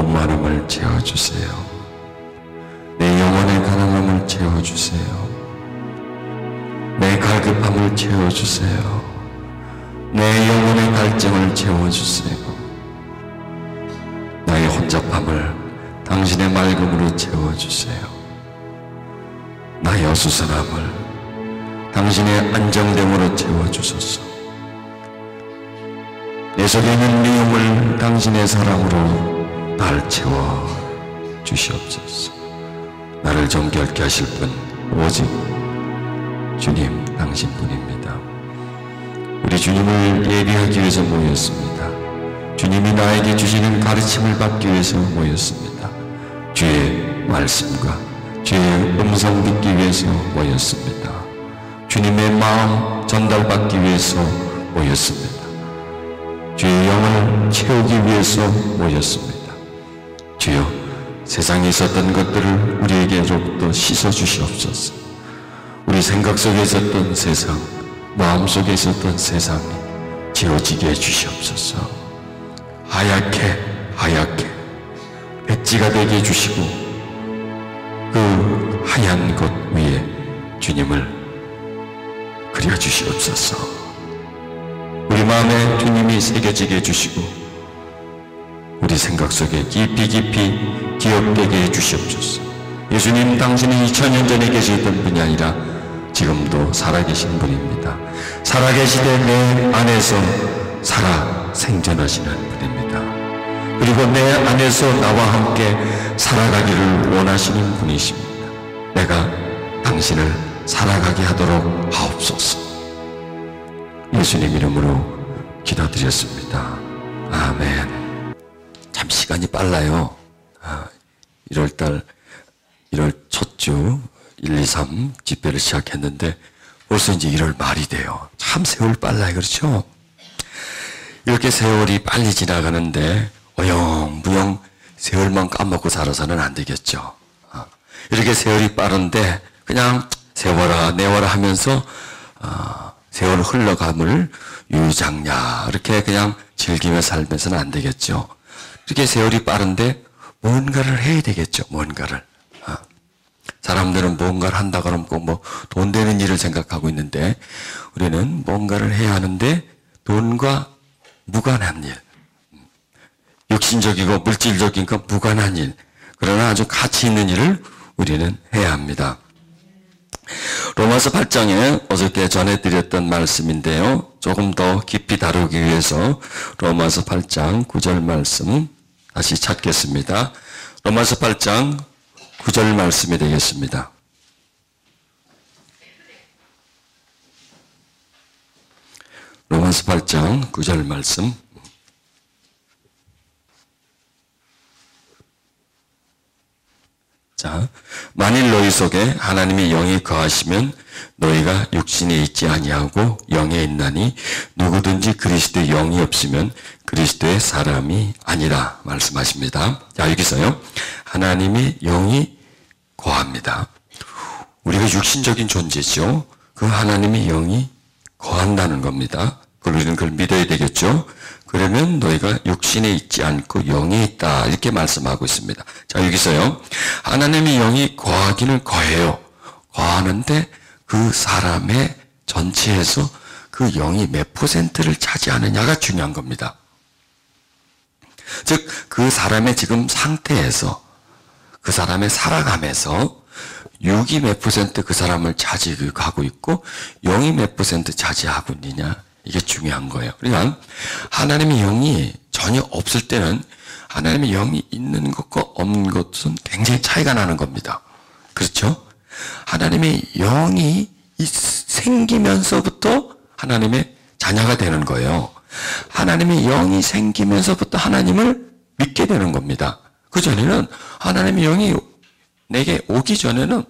목마름을 채워주세요. 내 영혼의 가난함을 채워주세요. 내 갈급함을 채워주세요. 내 영혼의 갈증을 채워주세요. 나의 혼잡함을 당신의 맑음으로 채워주세요. 나의 어수선함을 당신의 안정됨으로 채워주소서. 내 속에 있는 미움을 당신의 사랑으로 날 채워주시옵소서. 나를 정결케 하실 분 오직 주님 당신뿐입니다. 우리 주님을 예배하기 위해서 모였습니다. 주님이 나에게 주시는 가르침을 받기 위해서 모였습니다. 주의 말씀과 주의 음성 듣기 위해서 모였습니다. 주님의 마음 전달받기 위해서 모였습니다. 주의 영을 채우기 위해서 모였습니다. 주여, 세상에 있었던 것들을 우리에게로부터 씻어주시옵소서. 우리 생각 속에 있었던 세상, 마음 속에 있었던 세상이 지워지게 해주시옵소서. 하얗게 백지가 되게 해주시고 그 하얀 곳 위에 주님을 그려주시옵소서. 우리 마음에 주님이 새겨지게 해주시고 우리 생각 속에 깊이 기억되게 해주시옵소서. 예수님 당신은 2000년 전에 계시던 분이 아니라 지금도 살아계신 분입니다. 살아계시되 내 안에서 살아 생존하시는 분입니다. 그리고 내 안에서 나와 함께 살아가기를 원하시는 분이십니다. 내가 당신을 살아가게 하도록 하옵소서. 예수님 이름으로 기도드렸습니다. 아멘. 참 시간이 빨라요. 1월 첫 주 1, 2, 3 집회를 시작했는데 벌써 이제 1월 말이 돼요. 참 세월 빨라요. 그렇죠? 이렇게 세월이 빨리 지나가는데 어영부영 세월만 까먹고 살아서는 안 되겠죠. 이렇게 세월이 빠른데 그냥 세월아 내월아 하면서 세월 흘러감을 유장냐 이렇게 그냥 즐기며 살면서는 안 되겠죠. 이렇게 세월이 빠른데 뭔가를 해야 되겠죠. 뭔가를. 사람들은 뭔가를 한다 그러면 꼭 뭐 돈 되는 일을 생각하고 있는데 우리는 뭔가를 해야 하는데 돈과 무관한 일, 육신적이고 물질적인 것 무관한 일, 그러나 아주 가치 있는 일을 우리는 해야 합니다. 로마서 8장에 어저께 전해드렸던 말씀인데요. 조금 더 깊이 다루기 위해서 로마서 8장 9절 말씀 다시 찾겠습니다. 로마서 8장 9절 말씀이 되겠습니다. 로마서 8장 9절 말씀. 자, 만일 너희 속에 하나님의 영이 거하시면 너희가 육신에 있지 아니하고 영에 있나니 누구든지 그리스도의 영이 없으면 그리스도의 사람이 아니라 말씀하십니다. 자, 여기서요. 하나님의 영이 거합니다. 우리가 육신적인 존재죠. 그 하나님의 영이 거한다는 겁니다. 우리는 그걸 믿어야 되겠죠. 그러면 너희가 육신에 있지 않고 영에 있다 이렇게 말씀하고 있습니다. 자, 여기서요. 하나님의 영이 거하기는 거해요. 거하는데 그 사람의 전체에서 그 영이 몇 %를 차지하느냐가 중요한 겁니다. 즉 그 사람의 지금 상태에서 그 사람의 살아감에서 육이 몇 % 그 사람을 차지하고 있고 영이 몇 % 차지하고 있느냐 이게 중요한 거예요. 그러니까 하나님의 영이 전혀 없을 때는 하나님의 영이 있는 것과 없는 것은 굉장히 차이가 나는 겁니다. 그렇죠? 하나님의 영이 생기면서부터 하나님의 자녀가 되는 거예요. 하나님의 영이 생기면서부터 하나님을 믿게 되는 겁니다. 그 전에는 하나님의 영이 내게 오기 전에는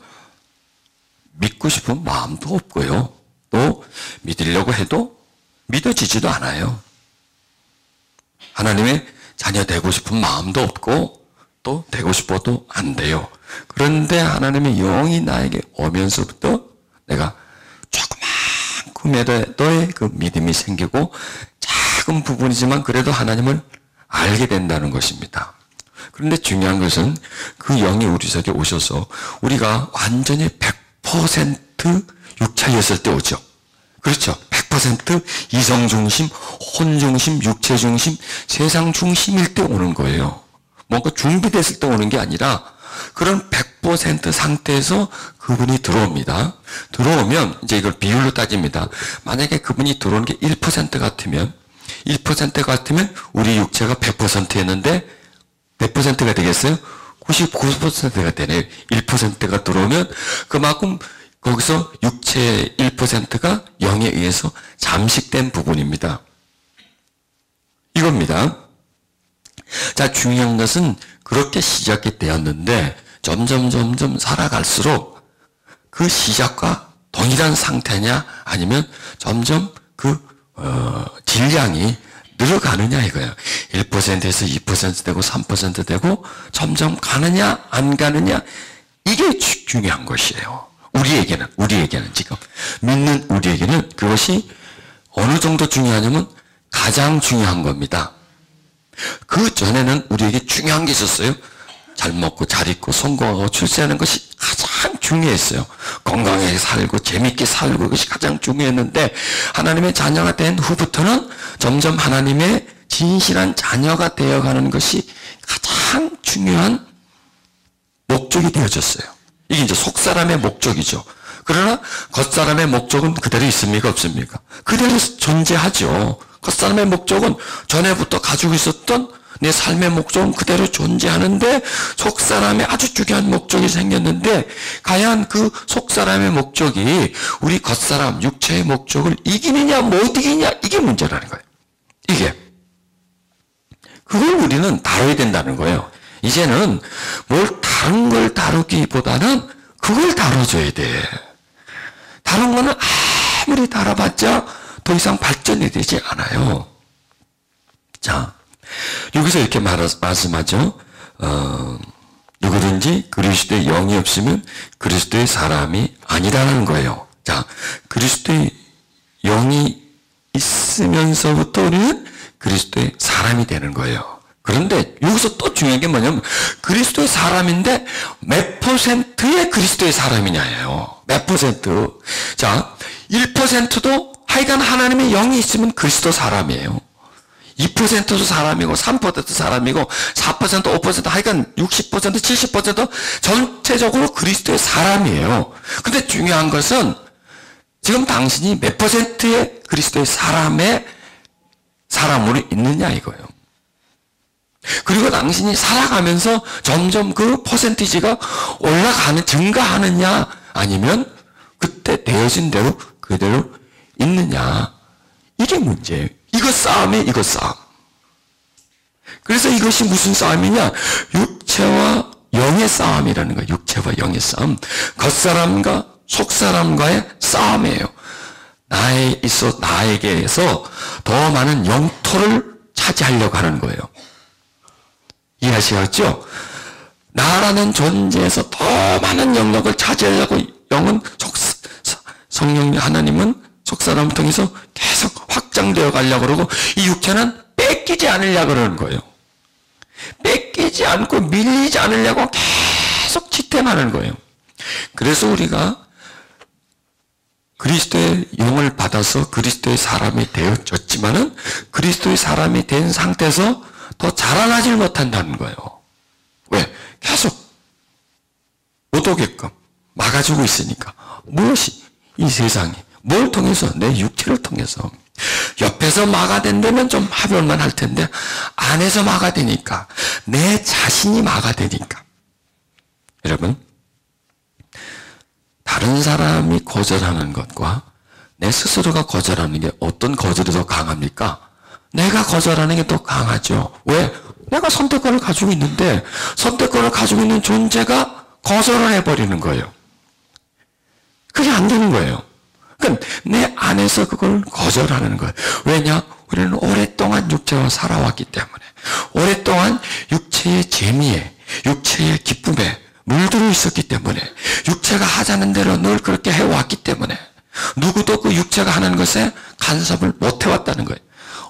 믿고 싶은 마음도 없고요. 또 믿으려고 해도 믿어지지도 않아요. 하나님의 자녀 되고 싶은 마음도 없고 또 되고 싶어도 안 돼요. 그런데 하나님의 영이 나에게 오면서부터 내가 조그만큼의 그 믿음이 생기고 작은 부분이지만 그래도 하나님을 알게 된다는 것입니다. 그런데 중요한 것은 그 영이 우리 속에 오셔서 우리가 완전히 100% 육체였을 때 오죠. 그렇죠. 100% 이성 중심, 혼 중심, 육체 중심, 세상 중심일 때 오는 거예요. 뭔가 준비됐을 때 오는 게 아니라 그런 100% 상태에서 그분이 들어옵니다. 들어오면 이제 이걸 비율로 따집니다. 만약에 그분이 들어오는 게 1% 같으면 우리 육체가 100%였는데 몇 %가 되겠어요? 99%가 되네요. 1%가 들어오면 그만큼 거기서 육체의 1%가 영에 의해서 잠식된 부분입니다. 이겁니다. 자, 중요한 것은 그렇게 시작이 되었는데 점점 살아갈수록 그 시작과 동일한 상태냐 아니면 점점 그 질량이 늘어가느냐 이거예요. 1%에서 2% 되고 3% 되고 점점 가느냐 안 가느냐 이게 중요한 것이에요. 우리에게는 지금 믿는 우리에게는 그것이 어느 정도 중요하냐면 가장 중요한 겁니다. 그 전에는 우리에게 중요한 게 있었어요. 잘 먹고 잘 입고 성공하고 출세하는 것이 가장 중요했어요. 건강하게 살고 재밌게 살고 그것이 가장 중요했는데 하나님의 자녀가 된 후부터는 점점 하나님의 진실한 자녀가 되어가는 것이 가장 중요한 목적이 되어졌어요. 이게 이제 속사람의 목적이죠. 그러나 겉사람의 목적은 그대로 있습니까? 없습니까? 그대로 존재하죠. 겉사람의 목적은 전에부터 가지고 있었던 내 삶의 목적은 그대로 존재하는데 속사람의 아주 중요한 목적이 생겼는데 과연 그 속사람의 목적이 우리 겉사람, 육체의 목적을 이기느냐 못 이기냐 이게 문제라는 거예요. 이게. 그걸 우리는 다뤄야 된다는 거예요. 이제는 뭘 다른 걸 다루기보다는 그걸 다뤄줘야 돼. 다른 거는 아무리 다뤄봤자 더 이상 발전이 되지 않아요. 자, 여기서 이렇게 말씀하죠. 누구든지 그리스도의 영이 없으면 그리스도의 사람이 아니라는 거예요. 자, 그리스도의 영이 있으면서부터 우리는 그리스도의 사람이 되는 거예요. 그런데 여기서 또 중요한 게 뭐냐면 그리스도의 사람인데 몇 %의 그리스도의 사람이냐예요. 몇 %. 자, 1%도 하여간 하나님의 영이 있으면 그리스도 사람이에요. 2%도 사람이고 3%도 사람이고 4% 5% 하여간 60% 70% 전체적으로 그리스도의 사람이에요. 근데 중요한 것은 지금 당신이 몇 %의 그리스도의 사람으로 있느냐 이거예요. 그리고 당신이 살아가면서 점점 그 퍼센티지가 증가하느냐 아니면 그때 되어진 대로 그대로 있느냐 이게 문제예요. 이거 싸움이에요. 이거 싸움. 그래서 이것이 무슨 싸움이냐? 육체와 영의 싸움이라는 거예요. 육체와 영의 싸움. 겉사람과 속사람과의 싸움이에요. 나에게서 더 많은 영토를 차지하려고 하는 거예요. 이해하시겠죠? 나라는 존재에서 더 많은 영역을 차지하려고 성령 하나님은 속사람을 통해서 계속 확장되어 가려고 그러고 이 육체는 뺏기지 않으려고 그러는 거예요. 뺏기지 않고 밀리지 않으려고 계속 지탱하는 거예요. 그래서 우리가 그리스도의 영을 받아서 그리스도의 사람이 되어졌지만은 그리스도의 사람이 된 상태에서 더 자라나질 못한다는 거예요. 왜? 계속 못 오게끔 막아주고 있으니까. 무엇이? 이 세상이. 뭘 통해서? 내 육체를 통해서. 옆에서 막아댄다면 좀 하별만 할 텐데 안에서 막아대니까 내 자신이 막아대니까. 여러분, 다른 사람이 거절하는 것과 내 스스로가 거절하는 게 어떤 거절이 더 강합니까? 내가 거절하는 게 더 강하죠. 왜? 내가 선택권을 가지고 있는데 선택권을 가지고 있는 존재가 거절을 해버리는 거예요. 그게 안 되는 거예요. 그러니까 내 안에서 그걸 거절하는 거예요. 왜냐? 우리는 오랫동안 육체와 살아왔기 때문에 오랫동안 육체의 재미에 육체의 기쁨에 물들어 있었기 때문에 육체가 하자는 대로 늘 그렇게 해왔기 때문에 누구도 그 육체가 하는 것에 간섭을 못 해왔다는 거예요.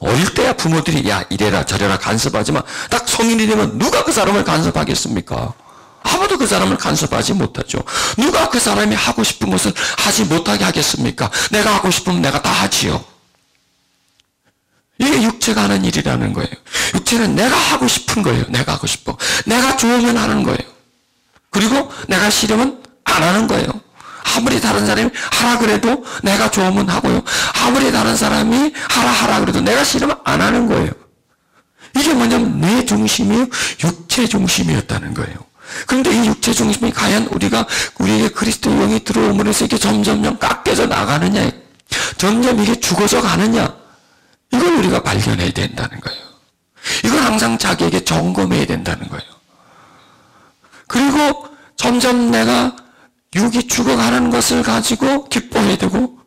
어릴 때야 부모들이 야 이래라 저래라 간섭하지만 딱 성인이 되면 누가 그 사람을 간섭하겠습니까? 아무도 그 사람을 간섭하지 못하죠. 누가 그 사람이 하고 싶은 것을 하지 못하게 하겠습니까? 내가 하고 싶으면 내가 다 하지요. 이게 육체가 하는 일이라는 거예요. 육체는 내가 하고 싶은 거예요. 내가 하고 싶어. 내가 좋으면 하는 거예요. 그리고 내가 싫으면 안 하는 거예요. 아무리 다른 사람이 하라 그래도 내가 좋으면 하고요. 아무리 다른 사람이 하라 그래도 내가 싫으면 안 하는 거예요. 이게 뭐냐면 내 중심이요, 육체 중심이었다는 거예요. 그런데 이 육체 중심이 과연 우리에게 그리스도의 영이 들어옴으로써 이게 점점점 깎여져 나가느냐, 점점 이게 죽어져 가느냐, 이걸 우리가 발견해야 된다는 거예요. 이걸 항상 자기에게 점검해야 된다는 거예요. 그리고 점점 내가 육이 죽어가는 것을 가지고 기뻐해야 되고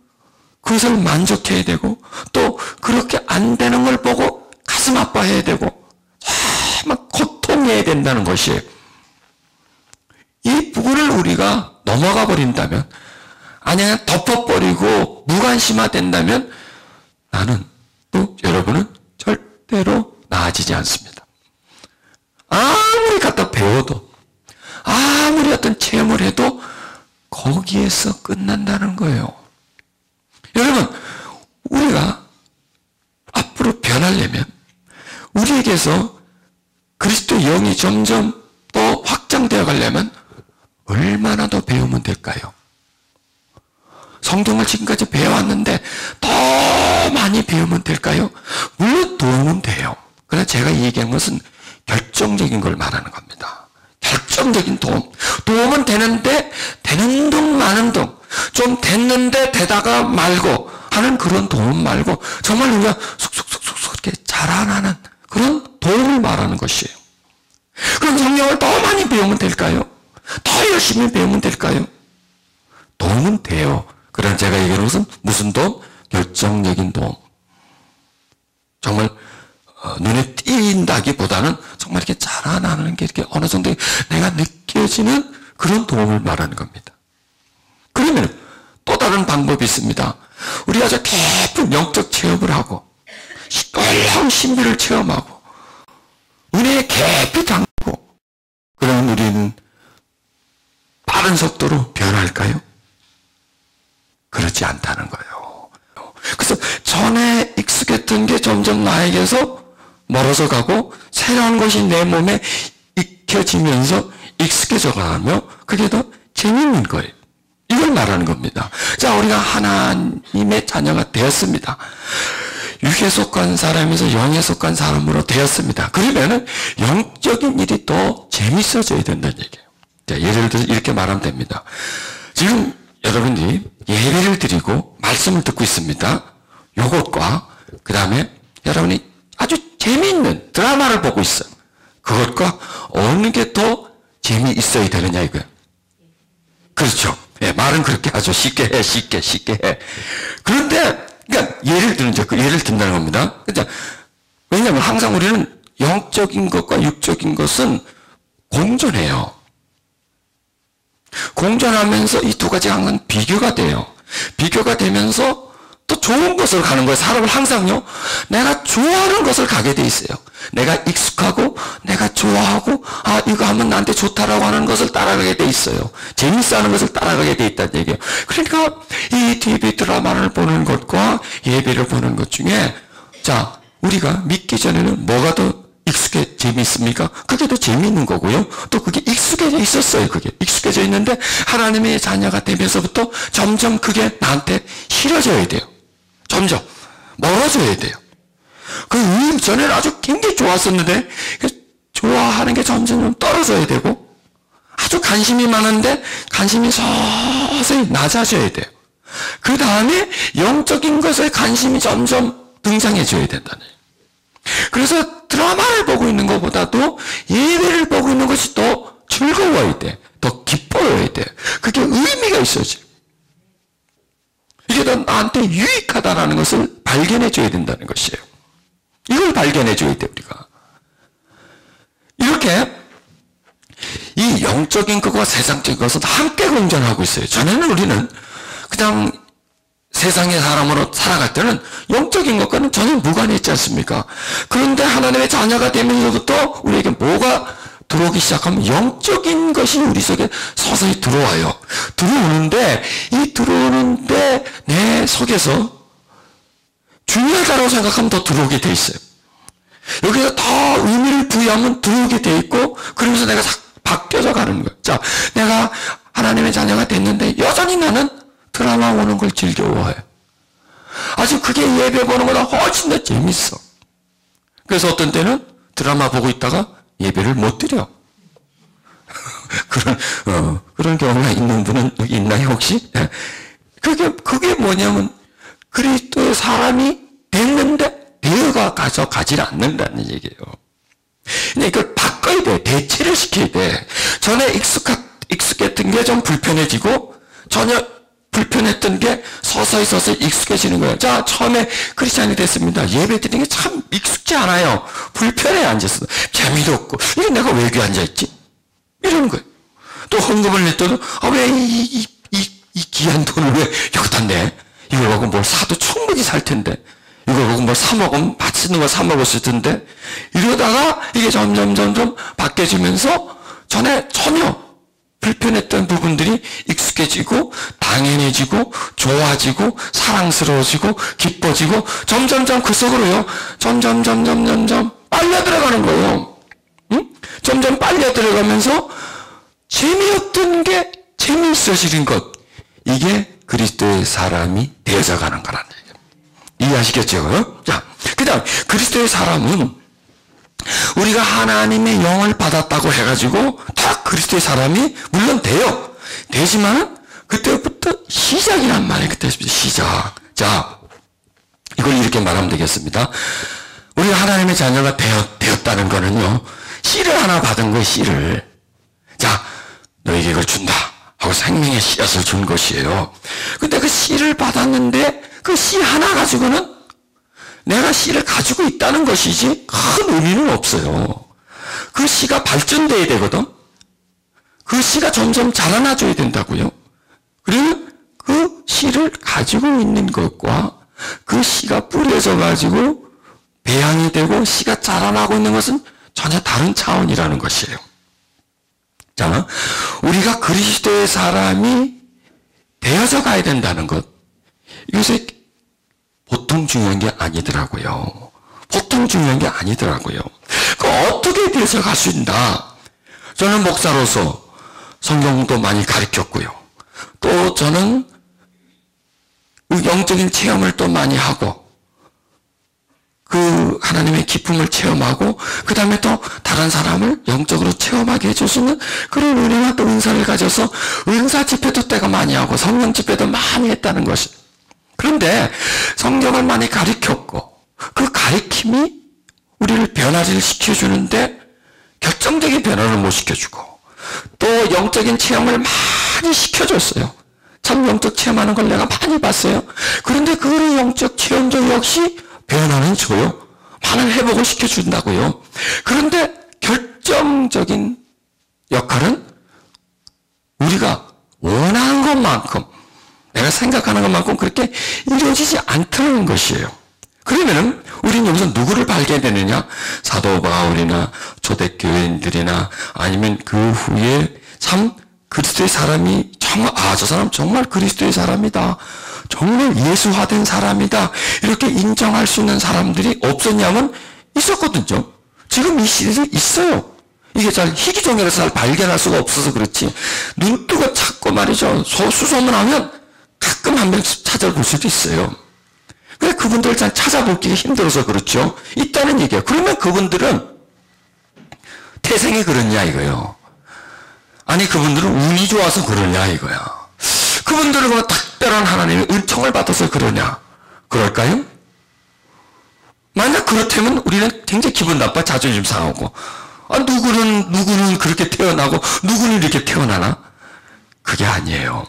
그것을 만족해야 되고 또 그렇게 안 되는 걸 보고 가슴 아파해야 되고 정말 고통해야 된다는 것이에요. 이 부분을 우리가 넘어가 버린다면 아니면 덮어버리고 무관심화된다면 나는 또 여러분은 절대로 나아지지 않습니다. 아무리 갖다 배워도 아무리 어떤 체험을 해도 거기에서 끝난다는 거예요. 여러분, 우리가 앞으로 변하려면 우리에게서 그리스도의 영이 점점 더 확장되어 가려면 얼마나 더 배우면 될까요? 성경을 지금까지 배워왔는데 더 많이 배우면 될까요? 물론 도움은 돼요. 그러나 제가 얘기한 것은 결정적인 걸 말하는 겁니다. 결정적인 도움. 도움은 되는데 되는 동 마는 동. 좀 됐는데 되다가 말고 하는 그런 도움 말고 정말 우리가 쑥쑥쑥쑥 이렇게 자라나는 그런 도움을 말하는 것이에요. 그럼 성경을 더 많이 배우면 될까요? 더 열심히 배우면 될까요? 도움은 돼요. 그러나 제가 얘기하는 것은 무슨 도움? 결정적인 도움. 정말 눈에 띈다기보다는 정말 이렇게 자라나는 게 이렇게 어느 정도 내가 느껴지는 그런 도움을 말하는 겁니다. 그러면 또 다른 방법이 있습니다. 우리가 아주 깊은 영적 체험을 하고 놀라운 신비를 체험하고 은혜에 깊이 담고 그러면 우리는 빠른 속도로 변할까요? 그렇지 않다는 거예요. 그래서 전에 익숙했던 게 점점 나에게서 멀어져 가고 새로운 것이 내 몸에 익혀지면서 익숙해져 가며 그게 더 재밌는 거예요. 이걸 말하는 겁니다. 자, 우리가 하나님의 자녀가 되었습니다. 육에 속한 사람에서 영에 속한 사람으로 되었습니다. 그러면은 영적인 일이 더 재밌어져야 된다는 얘기예요. 자, 예를 들어서 이렇게 말하면 됩니다. 지금 여러분이 예배를 드리고 말씀을 듣고 있습니다. 요것과 그 다음에 여러분이 아주 재미있는 드라마를 보고 있어요. 그것과 어느 게 더 재미있어야 되느냐 이거예요. 그렇죠. 예, 말은 그렇게 하죠. 쉽게 해. 그런데 그러니까 예를 든다는 겁니다. 그러니까 왜냐하면 항상 우리는 영적인 것과 육적인 것은 공존해요. 공존하면서 이 두 가지가 항상 비교가 돼요. 비교가 되면서 또 좋은 것을 가는 거예요. 사람은 항상요, 내가 좋아하는 것을 가게 돼 있어요. 내가 익숙하고, 내가 좋아하고, 아, 이거 하면 나한테 좋다라고 하는 것을 따라가게 돼 있어요. 재밌어 하는 것을 따라가게 돼 있다는 얘기예요. 그러니까, 이 TV 드라마를 보는 것과 예배를 보는 것 중에, 자, 우리가 믿기 전에는 뭐가 더 재미있습니까? 그게 더 재미있는 거고요. 또 그게 익숙해져 있었어요. 그게 익숙해져 있는데 하나님의 자녀가 되면서부터 점점 그게 나한테 싫어져야 돼요. 점점 멀어져야 돼요. 그 전에는 아주 굉장히 좋았었는데 좋아하는 게 점점 떨어져야 되고 아주 관심이 많은데 관심이 서서히 낮아져야 돼요. 그 다음에 영적인 것에 관심이 점점 등장해줘야 된다는 거예요. 그래서 드라마를 보고 있는 것보다도 예배를 보고 있는 것이 더 즐거워야 돼. 더 기뻐야 돼. 그게 의미가 있어야지. 이게 더 나한테 유익하다라는 것을 발견해줘야 된다는 것이에요. 이걸 발견해줘야 돼, 우리가. 이렇게 이 영적인 것과 세상적인 것은 함께 공존하고 있어요. 전에는 우리는 그냥 세상의 사람으로 살아갈 때는 영적인 것과는 전혀 무관이 있지 않습니까? 그런데 하나님의 자녀가 되면서부터 우리에게 뭐가 들어오기 시작하면 영적인 것이 우리 속에 서서히 들어와요. 들어오는데 이 들어오는데 내 속에서 중요하다고 생각하면 더 들어오게 돼 있어요. 여기서 더 의미를 부여하면 들어오게 돼 있고 그러면서 내가 바뀌어져 가는 거예요. 자, 내가 하나님의 자녀가 됐는데 여전히 나는 드라마 보는 걸 즐거워해. 아주 그게 예배 보는 거보다 훨씬 더 재밌어. 그래서 어떤 때는 드라마 보고 있다가 예배를 못 드려. 그런 경우가 있는 분은 여기 있나요, 혹시? 그게 뭐냐면, 그리스도의 사람이 됐는데, 되어가 가져가질 않는다는 얘기예요. 근데 이걸 바꿔야 돼. 대체를 시켜야 돼. 전에 익숙했던 게 좀 불편해지고, 전혀 불편했던 게 서서히 익숙해지는 거예요. 자, 처음에 크리스찬이 됐습니다. 예배 드리는 게 참 익숙지 않아요. 불편해 앉았어. 재미도 없고, 이게 내가 왜 여기 앉아있지? 이러는 거예요. 또 헌금을 냈더니, 왜 이 귀한 돈을 왜 여기다 내? 이걸 갖고 뭘 사도 충분히 살 텐데. 이걸 갖고 뭘 사먹으면 맛있는 거 사먹었을 텐데. 이러다가 이게 점점 바뀌어지면서 전에 전혀 불편했던 부분들이 익숙해지고 당연해지고 좋아지고 사랑스러워지고 기뻐지고 점점 그 속으로요. 점점 빨려 들어가는 거예요. 응? 점점 빨려 들어가면서 재미없던 게 재미있어지는 것. 이게 그리스도의 사람이 되어져 가는 거라는 얘기예요. 이해하시겠죠? 자, 그 다음 그리스도의 사람은 우리가 하나님의 영을 받았다고 해가지고 다 그리스도의 사람이 물론 돼요. 되지만 그때부터 시작이란 말이에요. 그때부터 시작. 자, 이걸 이렇게 말하면 되겠습니다. 우리가 하나님의 자녀가 되었다는 거는요. 씨를 하나 받은 거예요. 씨를. 자, 너에게 이걸 준다 하고 생명의 씨앗을 준 것이에요. 근데 그 씨를 받았는데 그 씨 하나 가지고는 내가 씨를 가지고 있다는 것이지 큰 의미는 없어요. 그 씨가 발전돼야 되거든. 그 씨가 점점 자라나줘야 된다고요. 그러면 그 씨를 가지고 있는 것과 그 씨가 뿌려져 가지고 배양이 되고 씨가 자라나고 있는 것은 전혀 다른 차원이라는 것이에요. 자, 우리가 그리스도의 사람이 되어져 가야 된다는 것. 이것이 보통 중요한 게 아니더라고요. 보통 중요한 게 아니더라고요. 어떻게 되어져 갈 수 있나? 저는 목사로서 성경도 많이 가르쳤고요. 또 저는 영적인 체험을 또 많이 하고 그 하나님의 기쁨을 체험하고 그 다음에 또 다른 사람을 영적으로 체험하게 해줄 수 있는 그런 은혜와 또 은사를 가져서 은사 집회도 때가 많이 하고 성령 집회도 많이 했다는 것이. 그런데 성경을 많이 가르쳤고 그 가르침이 우리를 변화를 시켜주는데 결정적인 변화를 못 시켜주고 또 영적인 체험을 많이 시켜줬어요. 참 영적 체험하는 걸 내가 많이 봤어요. 그런데 그 영적 체험도 역시 변화는 줘요. 많은 회복을 시켜준다고요. 그런데 결정적인 역할은 우리가 원하는 것만큼 내가 생각하는 것만큼 그렇게 이루어지지 않다는 것이에요. 그러면은 우리는 여기서 누구를 발견되느냐? 사도 바울이나 초대교회인들이나 아니면 그 후에 참 그리스도의 사람이 정말 저 사람 정말 그리스도의 사람이다. 정말 예수화된 사람이다. 이렇게 인정할 수 있는 사람들이 없었냐면 있었거든요. 지금 이 시대에 있어요. 이게 잘 희귀종이라서 잘 발견할 수가 없어서 그렇지. 눈 뜨고 찾고 말이죠. 수소문하면 가끔 한 명씩 찾아볼 수도 있어요. 그래 그분들을 잘 찾아보기가 힘들어서 그렇죠. 있다는 얘기예요. 그러면 그분들은 태생이 그러냐 이거예요. 아니 그분들은 운이 좋아서 그러냐 이거야. 그분들은 뭐 특별한 하나님의 은총을 받아서 그러냐? 그럴까요? 만약 그렇다면 우리는 굉장히 기분 나빠 자존심 상하고 누구는 그렇게 태어나고 누구는 이렇게 태어나나? 그게 아니에요.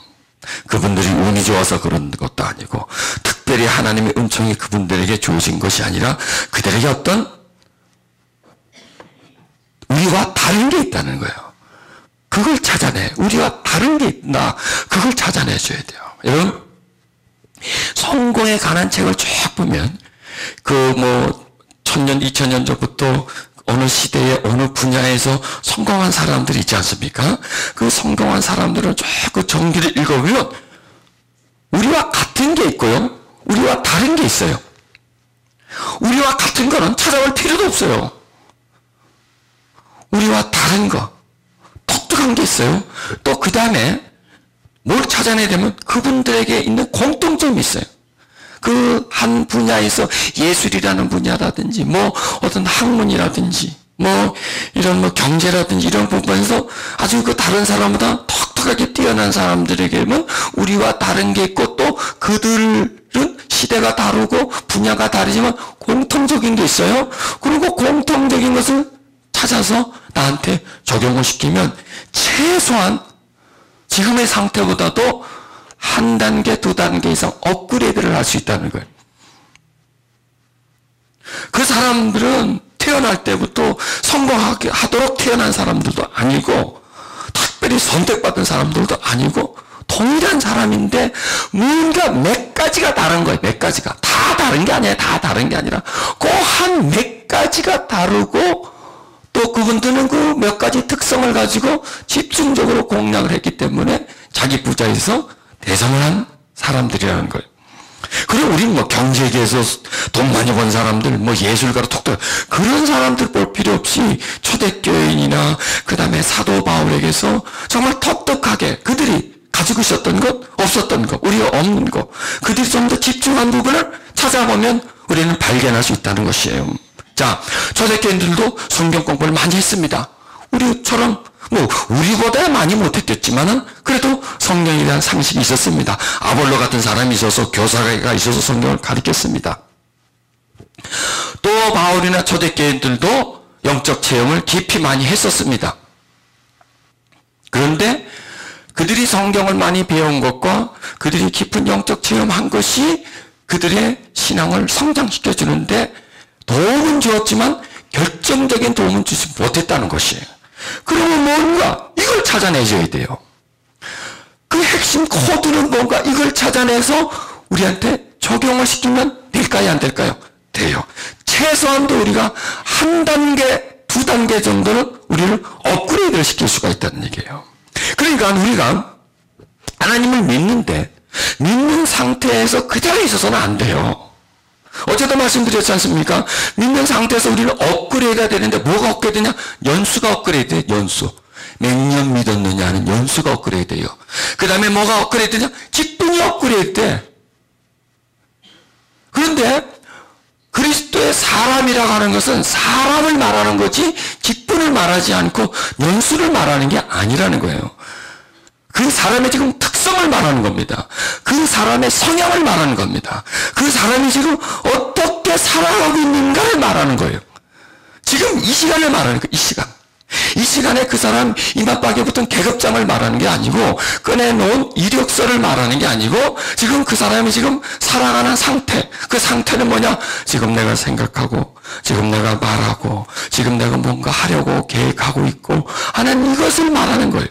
그분들이 운이 좋아서 그런 것도 아니고 특별히 하나님의 은총이 그분들에게 주어진 것이 아니라 그들에게 어떤 우리와 다른 게 있다는 거예요. 그걸 찾아내. 우리와 다른 게 있나? 그걸 찾아내줘야 돼요. 여러분, 성공에 관한 책을 쭉 보면 그 뭐 1000년, 2000년 전부터 어느 시대에 어느 분야에서 성공한 사람들이 있지 않습니까? 그 성공한 사람들은 쭉 그 정기를 읽어보면 우리와 같은 게 있고요. 우리와 다른 게 있어요. 우리와 같은 거는 찾아볼 필요도 없어요. 우리와 다른 거, 독특한 게 있어요. 또 그 다음에 뭘 찾아내야 되면 그분들에게 있는 공통점이 있어요. 그 한 분야에서 예술이라는 분야라든지 뭐 어떤 학문이라든지 뭐 이런 뭐 경제라든지 이런 부분에서 아주 그 다른 사람보다 톡톡하게 뛰어난 사람들에게는 우리와 다른 게 있고 또 그들은 시대가 다르고 분야가 다르지만 공통적인 게 있어요. 그리고 공통적인 것을 찾아서 나한테 적용을 시키면 최소한 지금의 상태보다도 한 단계, 두 단계 이상 업그레이드를 할 수 있다는 거예요. 그 사람들은 태어날 때부터 성공하도록 태어난 사람들도 아니고 특별히 선택받은 사람들도 아니고 동일한 사람인데 뭔가 몇 가지가 다른 거예요. 몇 가지가. 다 다른 게 아니에요. 다 다른 게 아니라 그 한 몇 가지가 다르고 또 그분들은 그 몇 가지 특성을 가지고 집중적으로 공략을 했기 때문에 자기 부자에서 대성을 한 사람들이라는 거예요. 그리고 우리는 뭐 경제계에서 돈 많이 번 사람들, 뭐 예술가로 톡톡 그런 사람들 볼 필요 없이 초대교인이나 그 다음에 사도 바울에게서 정말 똑똑하게 그들이 가지고 있었던 것, 없었던 것, 우리가 없는 것, 그들이 좀 더 집중한 부분을 찾아보면 우리는 발견할 수 있다는 것이에요. 자, 초대교인들도 성경 공부를 많이 했습니다. 우리처럼 뭐 우리보다 많이 못했겠지만은 그래도 성경에 대한 상식이 있었습니다. 아볼로 같은 사람이 있어서 교사가 있어서 성경을 가르쳤습니다. 또 바울이나 초대교인들도 영적 체험을 깊이 많이 했었습니다. 그런데 그들이 성경을 많이 배운 것과 그들이 깊은 영적 체험한 것이 그들의 신앙을 성장시켜 주는데 도움은 주었지만 결정적인 도움은 주지 못했다는 것이에요. 그러면 뭔가 이걸 찾아내줘야 돼요. 그 핵심 코드는 뭔가 이걸 찾아내서 우리한테 적용을 시키면 될까요? 안 될까요? 돼요. 최소한도 우리가 한 단계, 두 단계 정도는 우리를 업그레이드를 시킬 수가 있다는 얘기예요. 그러니까 우리가 하나님을 믿는데 믿는 상태에서 그 자리에 있어서는 안 돼요. 어제도 말씀드렸지 않습니까? 믿는 상태에서 우리는 업그레이드가 되는데 뭐가 업그레이드냐? 연수가 업그레이드돼요. 연수. 몇 년 믿었느냐는 연수가 업그레이드돼요. 그 다음에 뭐가 업그레이드냐? 직분이 업그레이드돼. 그런데 그리스도의 사람이라고 하는 것은 사람을 말하는 거지 직분을 말하지 않고 연수를 말하는 게 아니라는 거예요. 그 사람의 지금 특성을 말하는 겁니다. 그 사람의 성향을 말하는 겁니다. 그 사람이 지금 어떻게 살아가고 있는가를 말하는 거예요. 지금 이 시간을 말하는 거예요. 이 시간. 이 시간에 그 사람 이맛박에 붙은 계급장을 말하는 게 아니고 꺼내놓은 이력서를 말하는 게 아니고 지금 그 사람이 지금 살아가는 상태. 그 상태는 뭐냐? 지금 내가 생각하고 지금 내가 말하고 지금 내가 뭔가 하려고 계획하고 있고 하는 이것을 말하는 거예요.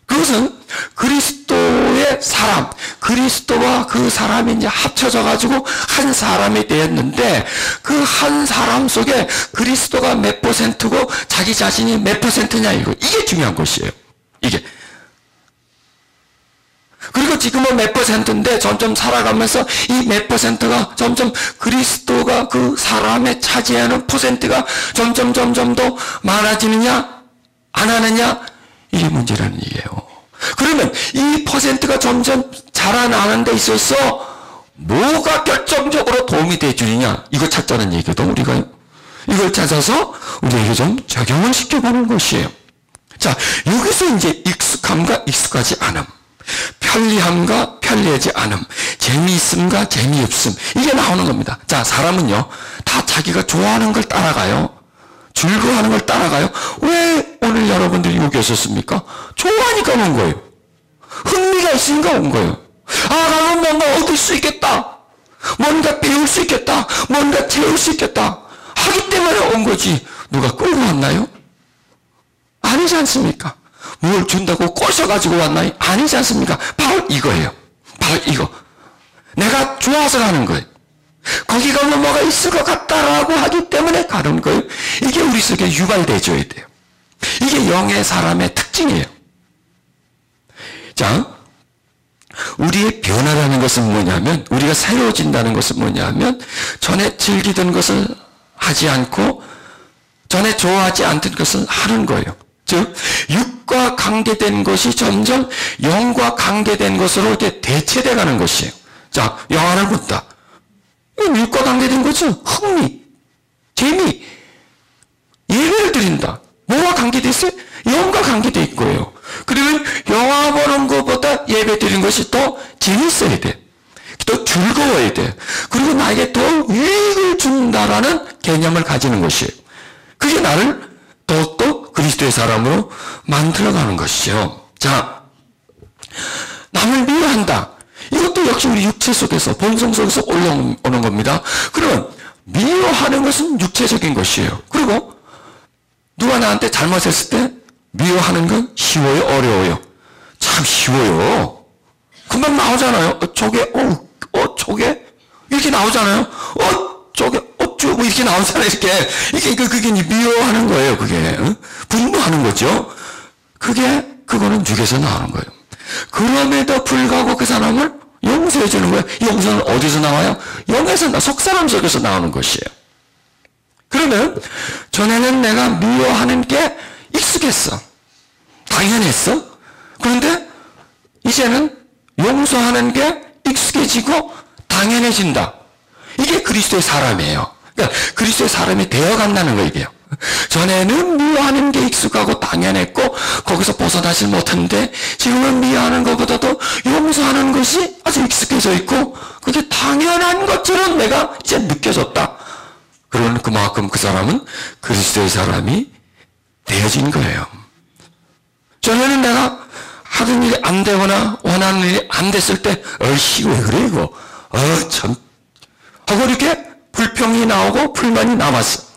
그것은 그리스도의 사람, 그리스도와 그 사람이 이제 합쳐져 가지고 한 사람이 되었는데 그 한 사람 속에 그리스도가 몇 %고 자기 자신이 몇 %냐 이게 중요한 것이에요. 이게. 그리고 지금은 몇 %인데 점점 살아가면서 이 몇 %가 점점 그리스도가 그 사람의 차지하는 %가 점점 더 많아지느냐 안 하느냐 이게 문제라는 얘기예요. 그러면 이 %가 점점 자라나는 데 있어서 뭐가 결정적으로 도움이 되주느냐 이거 찾자는 얘기도 우리가 이걸 찾아서 우리에게 좀 적용을 시켜보는 것이에요. 자, 여기서 이제 익숙함과 익숙하지 않음, 편리함과 편리하지 않음, 재미있음과 재미없음 이게 나오는 겁니다. 자, 사람은요 다 자기가 좋아하는 걸 따라가요. 즐거워하는 걸 따라가요. 왜 오늘 여러분들이 여기 오셨습니까? 좋아하니까 온 거예요. 흥미가 있으니까 온 거예요. 아, 나는 뭔가 얻을 수 있겠다. 뭔가 배울 수 있겠다. 뭔가 채울 수 있겠다. 하기 때문에 온 거지. 누가 끌고 왔나요? 아니지 않습니까? 뭘 준다고 꼬셔가지고 왔나요? 아니지 않습니까? 바로 이거예요. 바로 이거. 내가 좋아서 가는 거예요. 거기 가면 뭐가 있을 것 같다라고 하기 때문에 가는 거예요. 이게 우리 속에 유발되어야 돼요. 이게 영의 사람의 특징이에요. 자, 우리의 변화라는 것은 뭐냐면, 우리가 새로워진다는 것은 뭐냐면, 전에 즐기던 것을 하지 않고 전에 좋아하지 않던 것을 하는 거예요. 즉 육과 관계된 것이 점점 영과 관계된 것으로 이렇게 대체돼 가는 것이에요. 자, 영화를 본다. 이건 육과 관계된 거죠. 흥미, 재미, 예배를 드린다. 뭐와 관계돼 있어요? 영과 관계돼 있고요. 그러면 영화 보는 것보다 예배 드리는 것이 더 재밌어야 돼. 더 즐거워야 돼. 그리고 나에게 더 유익을 준다라는 개념을 가지는 것이에요. 그게 나를 더욱더 그리스도의 사람으로 만들어가는 것이죠. 자, 남을 미워한다. 이것도 역시 우리 육체 속에서, 본성 속에서 올라오는 겁니다. 그러면 미워하는 것은 육체적인 것이에요. 그리고 누가 나한테 잘못했을 때 미워하는 건 쉬워요, 어려워요? 참 쉬워요. 금방 나오잖아요. 저게 저게 이렇게 나오잖아요. 저게 어쩌고 이렇게 나오잖아요. 그게 미워하는 거예요. 그게 분노하는 거죠. 그거는 육에서 나오는 거예요. 그럼에도 불구하고 그 사람을 용서해 주는 거예요. 용서는 어디서 나와요? 영에서, 속사람 속에서 나오는 것이에요. 그러면 전에는 내가 미워하는 게 익숙했어. 당연했어. 그런데 이제는 용서하는 게 익숙해지고 당연해진다. 이게 그리스도의 사람이에요. 그러니까 그리스도의 사람이 되어간다는 거, 이게요. 전에는 미워하는 게 익숙하고 당연했고 거기서 벗어나질 못했는데 지금은 미워하는 것보다도 용서하는 것이 아주 익숙해져 있고 그게 당연한 것처럼 내가 이제 느껴졌다. 그러면 그만큼 그 사람은 그리스도의 사람이 되어진 거예요. 전에는 내가 하던 일이 안 되거나 원하는 일이 안 됐을 때 어이씨 왜 그래 이거 참 하고 이렇게 불평이 나오고 불만이 남았어.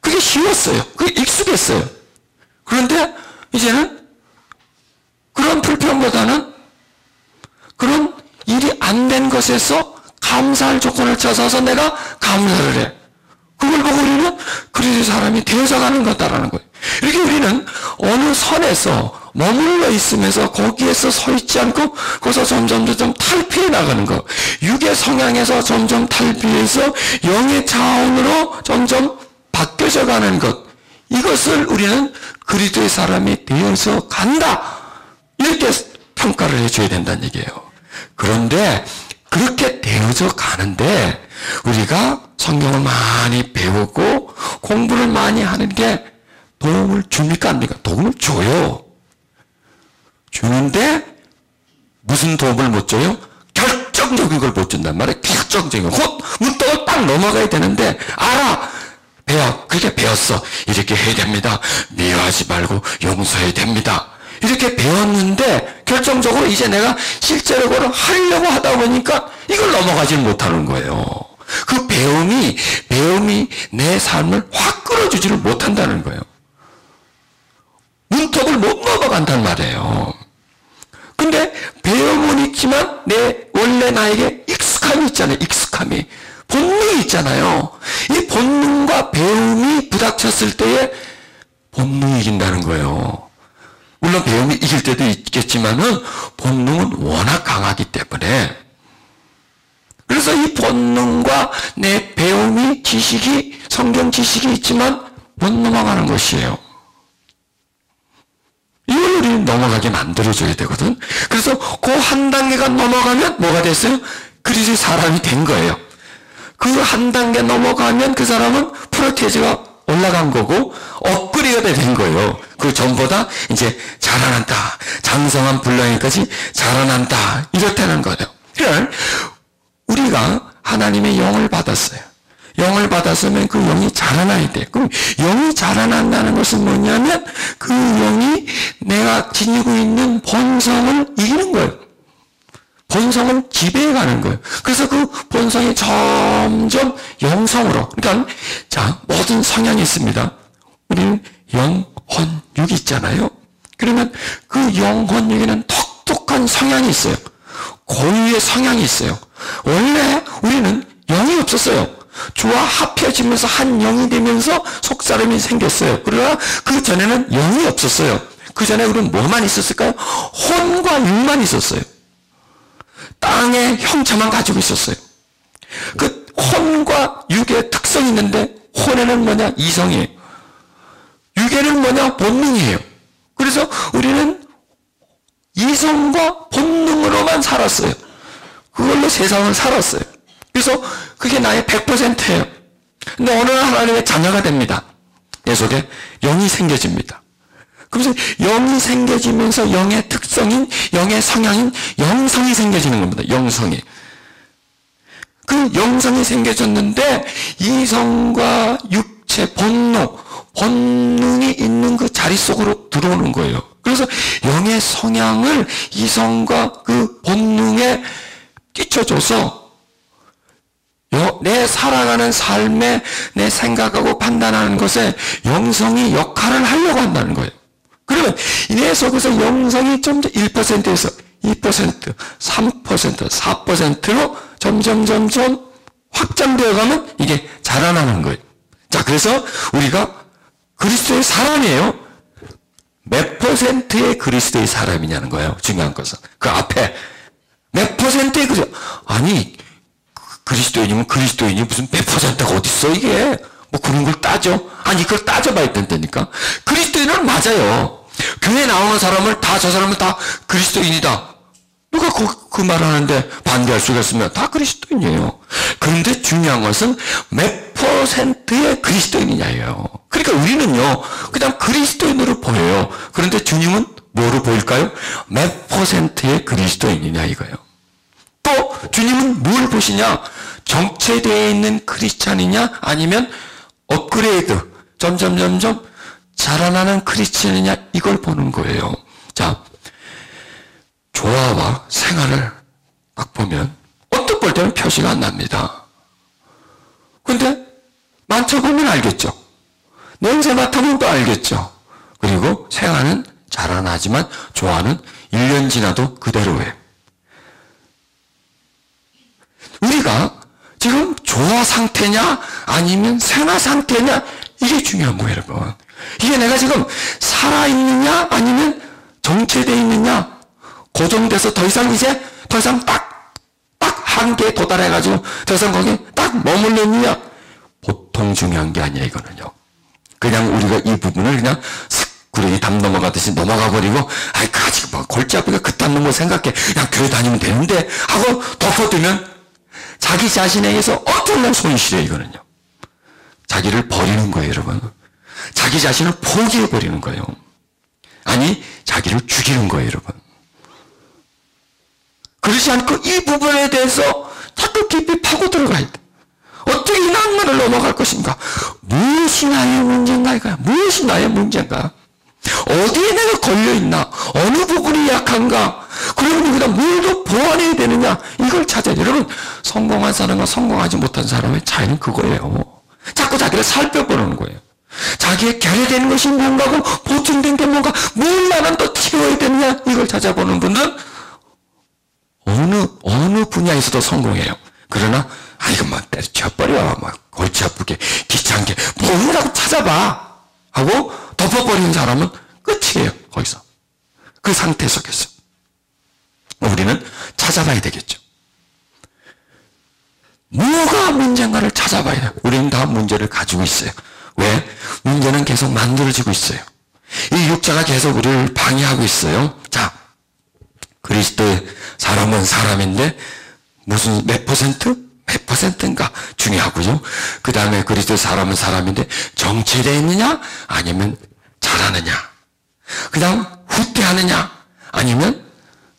그게 쉬웠어요. 그게 익숙했어요. 그런데 이제는 그런 불평보다는 그런 일이 안 된 것에서 감사할 조건을 찾아서 내가 감사를 해. 그걸 보고 우리는 그리스도의 사람이 되어져 가는 거다라는 거예요. 이렇게 우리는 어느 선에서 머물러 있으면서 거기에서 서 있지 않고 거기서 점점 탈피해 나가는 것. 육의 성향에서 점점 탈피해서 영의 차원으로 점점 바뀌어져 가는 것. 이것을 우리는 그리스도의 사람이 되어서 간다. 이렇게 평가를 해줘야 된다는 얘기예요. 그런데 그렇게 되어져 가는데 우리가 성경을 많이 배우고 공부를 많이 하는 게 도움을 줍니까? 안 줍니까? 도움을 줘요. 주는데 무슨 도움을 못 줘요? 결정적인 걸 못 준단 말이에요. 결정적인 거. 곧 문턱을 딱 넘어가야 되는데 알아. 배워. 그렇게 배웠어. 이렇게 해야 됩니다. 미워하지 말고 용서해야 됩니다. 이렇게 배웠는데 결정적으로 이제 내가 실제로 그걸 하려고 하다 보니까 이걸 넘어가지 못하는 거예요. 그 배움이 내 삶을 확 끌어주지를 못한다는 거예요. 문턱을 못 넘어간단 말이에요. 근데 배움은 있지만 원래 나에게 익숙함이 있잖아요. 익숙함이. 본능이 있잖아요. 이 본능과 배움이 부닥쳤을 때에 본능이 이긴다는 거예요. 물론 배움이 이길 때도 있겠지만은 본능은 워낙 강하기 때문에 그래서 이 본능과 내 배움이 지식이 성경 지식이 있지만 못 넘어가는 것이에요. 이걸 우리는 넘어가게 만들어줘야 되거든. 그래서 그 한 단계가 넘어가면 뭐가 됐어요? 그리스도의 사람이 된 거예요. 그 한 단계 넘어가면 그 사람은 프로테이지가 올라간 거고 업그레이드가 된 거예요. 그 전보다 이제 자라난다. 장성한 분량에까지 자라난다. 이렇다는 거예요. 그러니까 우리가 하나님의 영을 받았어요. 영을 받았으면 그 영이 자라나야 돼. 그럼 영이 자라난다는 것은 뭐냐면 그 영이 내가 지니고 있는 본성을 이기는 거예요. 본성을 지배해가는 거예요. 그래서 그 본성이 점점 영성으로, 그러니까 자, 모든 성향이 있습니다. 우리는 영혼육이 있잖아요. 그러면 그 영혼육에는 독특한 성향이 있어요. 고유의 성향이 있어요. 원래 우리는 영이 없었어요. 주와 합해지면서 한 영이 되면서 속사람이 생겼어요. 그러나 그 전에는 영이 없었어요. 그 전에 우리는 뭐만 있었을까요? 혼과 육만 있었어요. 땅의 형체만 가지고 있었어요. 그 혼과 육의 특성이 있는데, 혼에는 뭐냐? 이성이에요. 육에는 뭐냐? 본능이에요. 그래서 우리는 이성과 본능으로만 살았어요. 그걸로 세상을 살았어요. 그래서 그게 나의 100%예요. 근데 어느 날 하나님의 자녀가 됩니다. 내 속에 영이 생겨집니다. 그래서 영이 생겨지면서 영의 특성인, 영의 성향인 영성이 생겨지는 겁니다. 영성이. 그 영성이 생겨졌는데 이성과 육체, 본능이 있는 그 자리 속으로 들어오는 거예요. 그래서 영의 성향을 이성과 그 본능에 끼쳐줘서 내 살아가는 삶에 내 생각하고 판단하는 것에 영성이 역할을 하려고 한다는 거예요. 그러면 내 속에서 영성이 점점 1%에서 2%, 3%, 4%로 점점 확장되어 가면 이게 자라나는 거예요. 자, 그래서 우리가 그리스도의 사람이에요. 몇 %의 그리스도의 사람이냐는 거예요. 중요한 것은. 그 앞에 몇 %의 아니, 그리스도인이면 그리스도인이 무슨 몇 %가 어딨어, 이게. 뭐 그런 걸 따져? 아니, 그걸 따져봐야 된다니까. 그리스도인은 맞아요. 교회 나오는 사람을 저 사람은 다 그리스도인이다. 누가 그 말하는데 반대할 수가 있으면 다 그리스도인이에요. 그런데 중요한 것은 몇 %의 그리스도인이냐예요. 그러니까 우리는요, 그냥 그리스도인으로 보여요. 그런데 주님은 뭐로 보일까요? 몇 %의 그리스도인이냐 이거예요. 또 주님은 뭘 보시냐? 정체되어 있는 크리스찬이냐 아니면 업그레이드, 점점 자라나는 크리스찬이냐 이걸 보는 거예요. 자, 조화와 생활을 딱 보면 어떤 볼 때는 표시가 안 납니다. 근데 만져보면 알겠죠. 냄새 맡아보면 또 알겠죠. 그리고 생활은 자라나지만 조화는 1년 지나도 그대로예요. 우리가 지금 조화 상태냐 아니면 생화 상태냐 이게 중요한 거예요, 여러분. 이게 내가 지금 살아있느냐 아니면 정체되어 있느냐, 고정돼서 더 이상 딱 한계에 도달해가지고 더 이상 거기에 딱 머물러 있느냐, 보통 중요한 게 아니야 이거는요. 그냥 우리가 이 부분을 그냥 구렁이 담 넘어가듯이 넘어가 버리고, 아직 뭐 골치 아프니까 그딴 놈을 생각해, 그냥 교회 다니면 되는데 하고 덮어두면 자기 자신에게서 엄청난 손실이에요 이거는요. 자기를 버리는 거예요, 여러분. 자기 자신을 포기해 버리는 거예요. 아니, 자기를 죽이는 거예요, 여러분. 그렇지 않고 이 부분에 대해서 자꾸 깊이 파고 들어가야 돼. 어떻게 이 낭만을 넘어갈 것인가? 무엇이 나의 문제인가 이거야. 무엇이 나의 문제인가? 어디에 내가 걸려있나? 어느 부분이 약한가? 그러면 여기다 뭘 더 보완해야 되느냐? 이걸 찾아야 돼. 여러분, 성공한 사람과 성공하지 못한 사람의 차이는 그거예요. 자꾸 자기를 살펴보는 거예요. 자기의 결여되는 것이 뭔가고 보충된 게 뭔가, 뭘 나는 더 채워야 되느냐? 이걸 찾아보는 분들은 어느 분야에서도 성공해요. 그러나 이거 뭐 때려쳐버려, 골치 아프게 귀찮게 뭐라고 찾아봐 하고 덮어버리는 사람은 끝이에요. 거기서 그 상태 속에서 우리는 찾아봐야 되겠죠. 뭐가 문제인가를 찾아봐야 돼요. 우리는 다 문제를 가지고 있어요. 왜? 문제는 계속 만들어지고 있어요. 이 육자가 계속 우리를 방해하고 있어요. 자, 그리스도의 사람은 사람인데 무슨 몇 %? 몇 %인가 중요하고요. 그 다음에 그리스도의 사람은 사람인데 정체되어 있느냐 아니면 잘하느냐, 그 다음 후퇴하느냐 아니면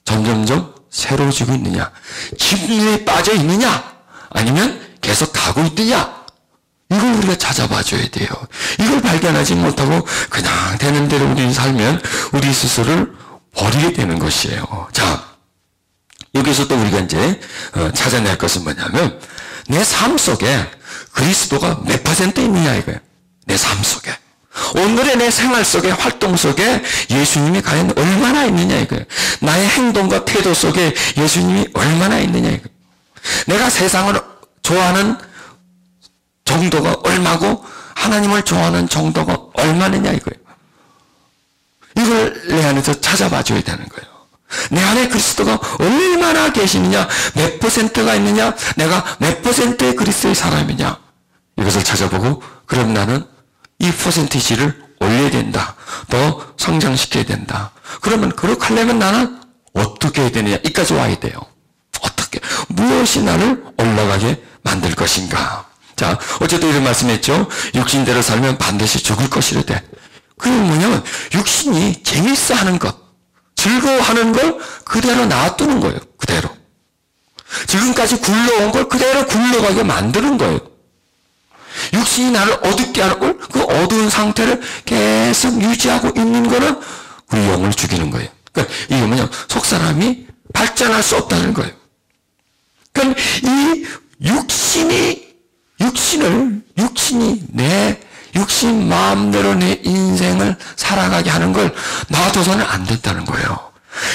점점점 새로워지고 있느냐, 기분에 빠져 있느냐 아니면 계속 가고 있느냐, 이걸 우리가 찾아봐 줘야 돼요. 이걸 발견하지 못하고 그냥 되는 대로 우리 살면 우리 스스로를 버리게 되는 것이에요. 자, 여기서 또 우리가 이제 찾아낼 것은 뭐냐면 내 삶 속에 그리스도가 몇 % 있느냐 이거예요. 내 삶 속에. 오늘의 내 생활 속에, 활동 속에 예수님이 과연 얼마나 있느냐 이거예요. 나의 행동과 태도 속에 예수님이 얼마나 있느냐 이거예요. 내가 세상을 좋아하는 정도가 얼마고 하나님을 좋아하는 정도가 얼마느냐 이거예요. 이걸 내 안에서 찾아봐 줘야 되는 거예요. 내 안에 그리스도가 얼마나 계시느냐, 몇 %가 있느냐, 내가 몇 %의 그리스도의 사람이냐, 이것을 찾아보고, 그럼 나는 이 퍼센티지를 올려야 된다. 더 성장시켜야 된다. 그러면 그렇게 하려면 나는 어떻게 해야 되느냐, 이까지 와야 돼요. 어떻게, 무엇이 나를 올라가게 만들 것인가. 자, 어쨌든 이런 말씀했죠. 육신대로 살면 반드시 죽을 것이로되. 그게 뭐냐면 육신이 재밌어 하는 것, 즐거워하는 걸 그대로 놔두는 거예요. 그대로. 지금까지 굴러온 걸 그대로 굴러가게 만드는 거예요. 육신이 나를 어둡게 하는 걸, 그 어두운 상태를 계속 유지하고 있는 거는 우리 영을 죽이는 거예요. 그러니까 이게 뭐냐면 속사람이 발전할 수 없다는 거예요. 그러니까 이 육신이 내 육신 마음대로 내 인생을 살아가게 하는 걸 놔둬서는 안 된다는 거예요.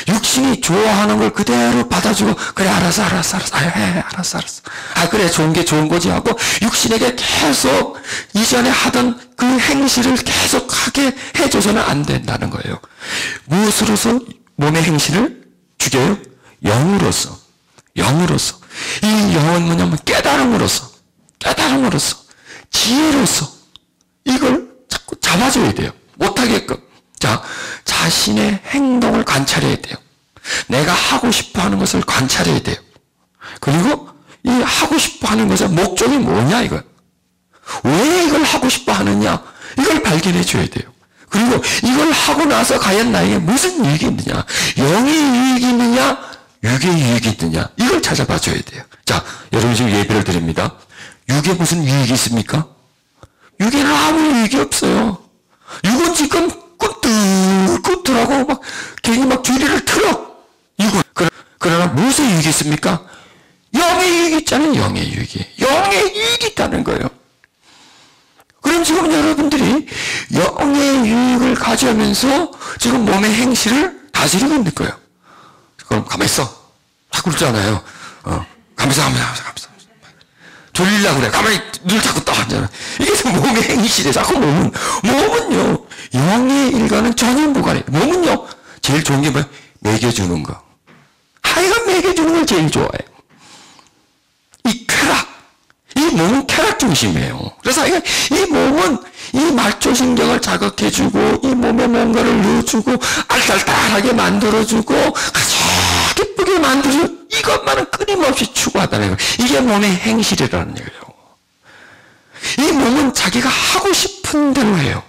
육신이 좋아하는 걸 그대로 받아주고, 그래, 알았어. 알았어. 아, 그래, 좋은 게 좋은 거지 하고, 육신에게 계속 이전에 하던 그 행실을 계속 하게 해줘서는 안 된다는 거예요. 무엇으로서 몸의 행실을 죽여요? 영으로서. 이 영은 뭐냐면 깨달음으로서, 지혜로서, 이걸 자꾸 잡아줘야 돼요. 못하게끔. 자, 자신의 행동을 관찰해야 돼요. 내가 하고 싶어 하는 것을 관찰해야 돼요. 그리고 이 하고 싶어 하는 것의 목적이 뭐냐, 이거. 왜 이걸 하고 싶어 하느냐, 이걸 발견해 줘야 돼요. 그리고 이걸 하고 나서 과연 나에게 무슨 이익이 있느냐, 영의 이익이 있느냐, 육의 이익이 있느냐, 이걸 찾아봐 줘야 돼요. 자, 여러분 지금 예배를 드립니다. 육에 무슨 이익이 있습니까? 육에는 아무 이익이 없어요. 육은 지금 꿈틀꿈틀하고 괜히 주리를 틀어. 육은. 그러나 무슨 이익이 있습니까? 영의 이익이 있잖아요. 영의 이익이 있다는 거예요. 그럼 지금 여러분들이 영의 이익을 가져오면서 지금 몸의 행실을 다스리고 있는 거예요. 그럼 가만히 있어. 자꾸 그러잖아요. 가만히 있어. 졸리려고 그래. 가만히 눈을 자꾸 떠. 이게 몸의 행실이에요. 자꾸 몸은요, 영의 일과는 전혀 무관해요. 몸은요, 제일 좋은 게 뭐예요? 먹여주는 거. 하여간 먹여주는 걸 제일 좋아해요. 이 몸은 쾌락 중심이에요. 그래서 이 몸은 이 말초신경을 자극해주고, 이 몸에 뭔가를 넣어주고, 알딸딸하게 만들어주고, 아주 기쁘게 만들어주고, 이것만은 끊임없이 추구하다는 거예요. 이게 몸의 행실이라는 얘기예요. 이 몸은 자기가 하고 싶은 대로 해요.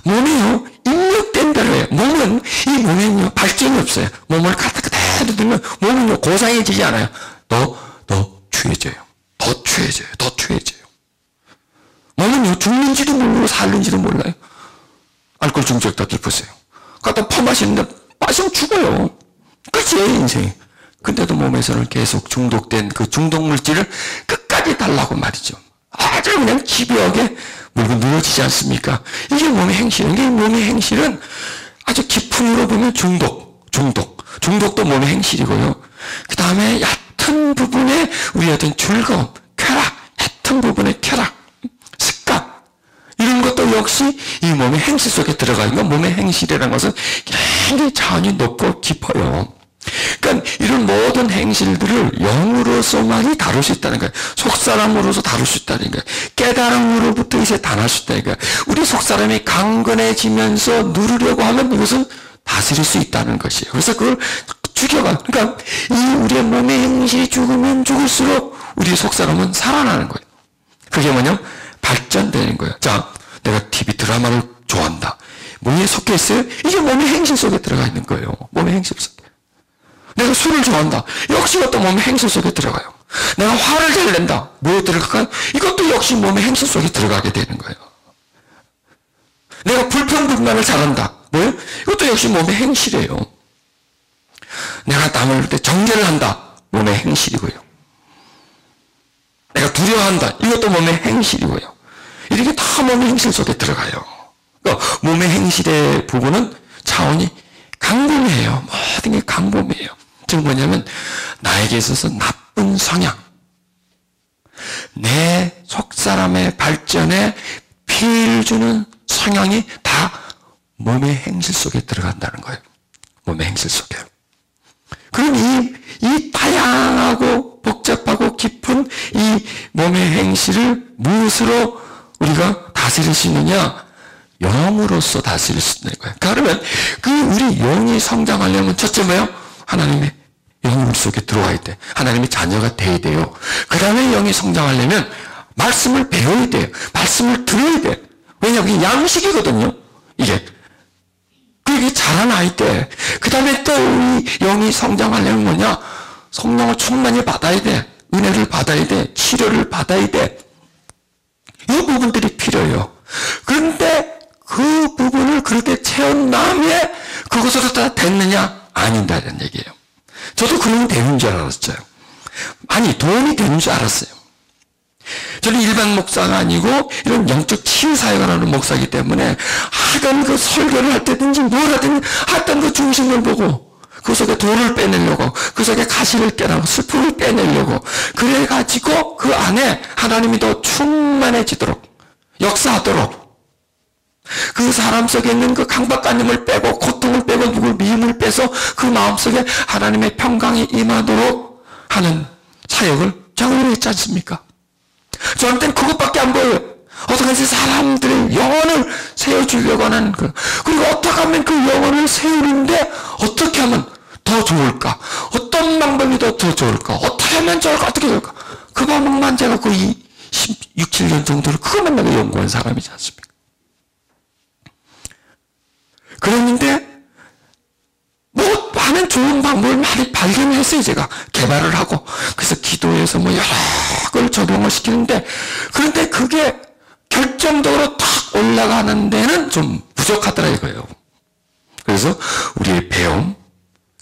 몸이요, 입력된 대로 해요. 이 몸에는요, 발전이 없어요. 몸을 갖다 그대로 두면 몸은요, 고상해지지 않아요. 더 추해져요. 더 추해져요. 몸은요, 죽는지도 모르고 살는지도 몰라요. 알코올 중독 다 깊으세요. 갖다 퍼마시는데 마시면 죽어요. 그치, 인생이. 근데도 몸에서는 계속 중독된 그 중독물질을 끝까지 달라고 말이죠. 아주 그냥 집요하게 물고 늘어지지 않습니까? 이게 몸의 행실이에요. 이게 몸의 행실은 아주 깊은 으로 보면 중독도 몸의 행실이고요. 그 다음에 얕은 부분에 우리 어떤 즐거움, 쾌락, 얕은 부분의 쾌락, 습관, 이런 것도 역시 이 몸의 행실 속에 들어가 있는 몸의 행실이라는 것은 굉장히 차원이 높고 깊어요. 그러니까 이런 모든 행실들을 영으로서만이 다룰 수 있다는 거예요. 속사람으로서 다룰 수 있다는 거예요. 깨달음으로부터 이제 단할 수 있다는 거예요. 우리 속사람이 강건해지면서 누르려고 하면 이것은 다스릴 수 있다는 것이에요. 그래서 그걸 죽여가. 그러니까 이 우리의 몸의 행실이 죽으면 죽을수록 우리 속사람은 살아나는 거예요. 그게 뭐냐면 발전되는 거예요. 자, 내가 TV 드라마를 좋아한다. 뭐에 속해 있어요? 이게 몸의 행실 속에 들어가 있는 거예요. 몸의 행실 속에. 내가 술을 좋아한다. 역시 이것도 몸의 행실 속에 들어가요. 내가 화를 잘 낸다. 뭐에 들어갈까요? 이것도 역시 몸의 행실 속에 들어가게 되는 거예요. 내가 불평불만을 잘한다. 뭐예요? 이것도 역시 몸의 행실이에요. 내가 남을 볼 때 정죄를 한다. 몸의 행실이고요. 내가 두려워한다. 이것도 몸의 행실이고요. 이렇게 다 몸의 행실 속에 들어가요. 그러니까 몸의 행실의 부분은 차원이 강범해요. 모든 게 강범해요. 즉 뭐냐면 나에게 있어서 나쁜 성향, 내 속사람의 발전에 피해를 주는 성향이 다 몸의 행실 속에 들어간다는 거예요. 몸의 행실 속에. 그럼 이 다양하고 복잡하고 깊은 이 몸의 행실을 무엇으로 우리가 다스릴 수 있느냐? 영으로서 다스릴 수 있는 거예요. 그러면 그 우리 영이 성장하려면 첫째 뭐예요? 하나님의 영이 우리 속에 들어와야 돼. 하나님의 자녀가 돼야 돼요. 그 다음에 영이 성장하려면 말씀을 배워야 돼요. 말씀을 들어야 돼. 왜냐하면 이게 양식이거든요. 이게 자라날 때, 그 다음에 또 우리 영이 성장하려면 뭐냐? 성령을 충만히 받아야 돼. 은혜를 받아야 돼. 치료를 받아야 돼. 이 부분들이 필요해요. 그런데 그 부분을 그렇게 채운 다음에 그것으로 다 됐느냐? 아닌다는 얘기예요. 저도 그러면 되는 줄 알았어요. 아니, 도움이 되는 줄 알았어요. 저는 일반 목사가 아니고 이런 영적 치유 사역을 하는 목사이기 때문에 하여간 그 설교를 할 때든지 뭘 하든 하여튼 그 중심을 보고 그 속에 돌을 빼내려고 그 속에 가시를 깨라고 슬픔을 빼내려고 그래가지고 그 안에 하나님이 더 충만해지도록 역사하도록 그 사람 속에 있는 그 강박관념을 빼고 고통을 빼고 누굴 미움을 빼서 그 마음속에 하나님의 평강이 임하도록 하는 사역을 제가 오래 했지 않습니까? 저한테는 그것밖에 안 보여요. 어떻게 해서 사람들의 영혼을 세워주려고 하는 그, 그리고 어떻게 하면 그 영혼을 세우는데 어떻게 하면 더 좋을까? 어떤 방법이 더 좋을까? 어떻게 하면 좋을까? 어떻게 좋을까? 그 방법만 제가 거의 16, 17년 정도를 그것만 내가 연구한 사람이지 않습니까? 그랬는데 뭐 많은 좋은 방법을 많이 발견했어요. 제가 개발을 하고 그래서 기도해서 뭐 여러 걸 적용을 시키는데 그런데 그게 결정적으로 탁 올라가는 데는 좀 부족하더라 이거예요. 그래서 우리의 배움,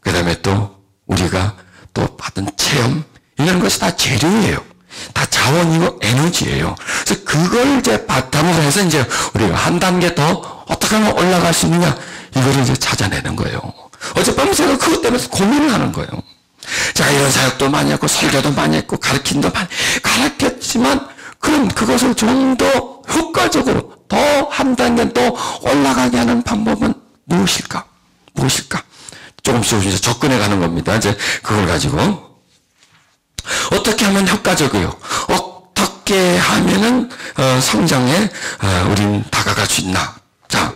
그 다음에 또 우리가 또 받은 체험 이런 것이 다 재료예요. 다 자원이고 에너지예요. 그래서 그걸 이제 바탕으로 해서 이제 우리가 한 단계 더 어떻게 하면 올라갈 수 있느냐 이거를 이제 찾아내는 거예요. 어젯밤에 제가 그것 때문에 고민을 하는 거예요. 제가 이런 사역도 많이 했고 설교도 많이 했고 가르침도 많이 가르쳤지만 그럼 그것을 좀 더 효과적으로 더 한 단계 또 올라가게 하는 방법은 무엇일까? 조금씩 이제 접근해 가는 겁니다. 이제 그걸 가지고 어떻게 하면 효과적이요? 어떻게 하면은 성장에 우린 다가갈 수 있나? 자,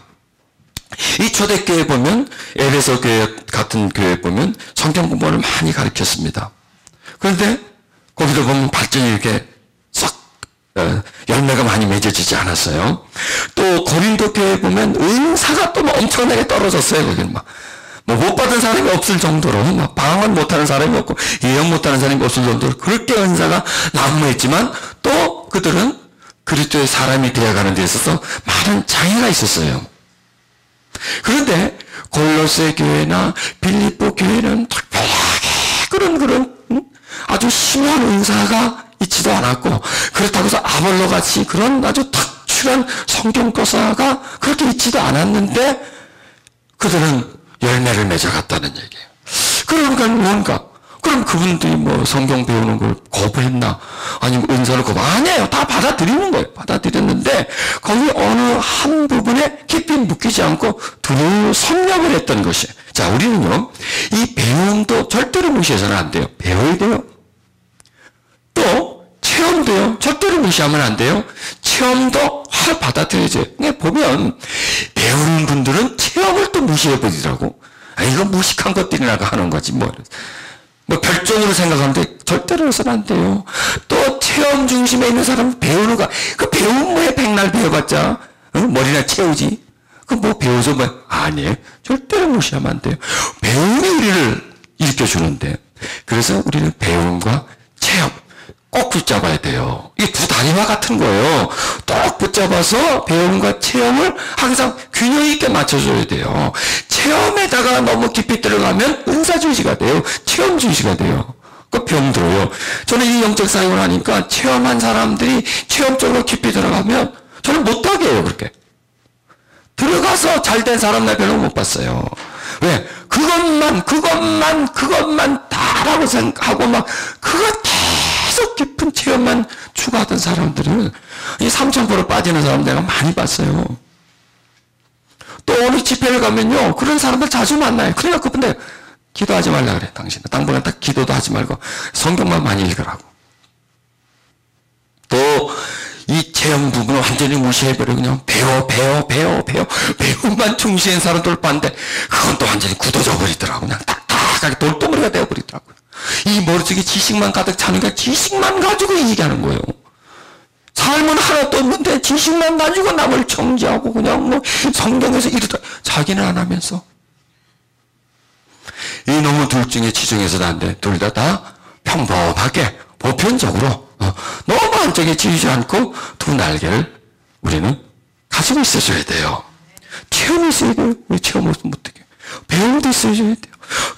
이 초대교회 보면 에베소 교회 같은 교회 보면 성경 공부를 많이 가르쳤습니다. 그런데 거기도 보면 발전이 이렇게 싹 열매가 많이 맺어지지 않았어요. 또 고린도 교회 보면 은사가 또 엄청나게 떨어졌어요. 거기는 뭐 못 받은 사람이 없을 정도로 막 방언 못하는 사람이 없고 예언 못하는 사람이 없을 정도로 그렇게 은사가 난무했지만 또 그들은 그리스도의 사람이 되어가는 데 있어서 많은 장애가 있었어요. 그런데 골로새 교회나 빌립보 교회는 특별하게 그런 아주 심한 은사가 있지도 않았고 그렇다고 해서 아볼로 같이 그런 아주 특출한 성경 교사가 그렇게 있지도 않았는데 그들은 열매를 맺어갔다는 얘기예요. 그러니까 뭔가 그럼 그분들이 뭐 성경 배우는 걸 거부했나? 아니면 은사를 아니에요. 다 받아들이는 거예요. 받아들였는데 거기 어느 한 부분에 깊이 묶이지 않고 두루 섭렵을 했던 것이에요. 자, 우리는요. 이 배움도 절대로 무시해서는 안 돼요. 배워야 돼요. 또 체험도요. 절대로 무시하면 안 돼요. 체험도 받아들여야죠. 보면 배우는 분들은 체험을 또 무시해버리더라고. 이거 무식한 것들이라고 하는 거지 뭐 별종으로 생각하는데 절대로 해서는 안 돼요. 또 체험 중심에 있는 사람은 배우는 거, 그 배우면 뭐해? 백날 배워봤자 머리나 채우지. 그 뭐 배워서 뭐 아니에요. 절대로 무시하면 안 돼요. 배움이 우리를 일으켜주는데 그래서 우리는 배움과 체험 꼭 붙잡아야 돼요. 이게 두 다리와 같은 거예요. 딱 붙잡아서 배움과 체험을 항상 균형 있게 맞춰줘야 돼요. 체험에다가 너무 깊이 들어가면 은사주의가 돼요. 체험주의가 돼요. 그 병들어요. 저는 이 영적 사역을 하니까 체험한 사람들이 체험적으로 깊이 들어가면 저는 못하게 해요. 그렇게 들어가서 잘된 사람 나 별로 못 봤어요. 왜? 그것만 다라고 생각하고 막 그거 계속 깊은 체험만 추구하던 사람들은 이 삼천포로 빠지는 사람 내가 많이 봤어요. 또 어느 집회를 가면요, 그런 사람들 자주 만나요. 그러니까 그분들 기도하지 말라 그래. 당신은 당분간 딱 기도도 하지 말고 성경만 많이 읽으라고. 또 이 체험 부분을 완전히 무시해버리고 그냥 배우만 중시한 사람들 봤는데 그건 또 완전히 굳어져 버리더라고. 그냥 딱딱하게 돌덩어리가 되어버리더라고요. 이 머릿속에 지식만 가득 차니까 지식만 가지고 얘기하는 거예요. 삶은 하나도 없는데 지식만 가지고 남을 정죄하고 그냥 뭐 성경에서 이러다 자기는 안 하면서 이놈의 둘 중에 지정해서도 안 돼. 둘 다 평범하게 보편적으로 너무 안정에 지우지 않고 두 날개를 우리는 가지고 있어줘야 돼요. 체험이 있어야 돼요. 왜 체험 없으면 어떡해. 배움도 있어야 돼요.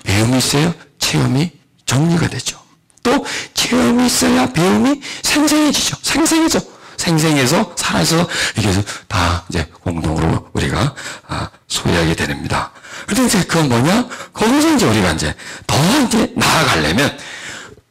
배움이 있어야 체험이 정리가 되죠. 또 체험이 있어야 배움이 생생해지죠. 생생해서 살아서 이게 다 이제 공동으로 우리가 소유하게 됩니다. 그런데 이제 그건 뭐냐? 거기서 이제 우리가 이제 더 이제 나아가려면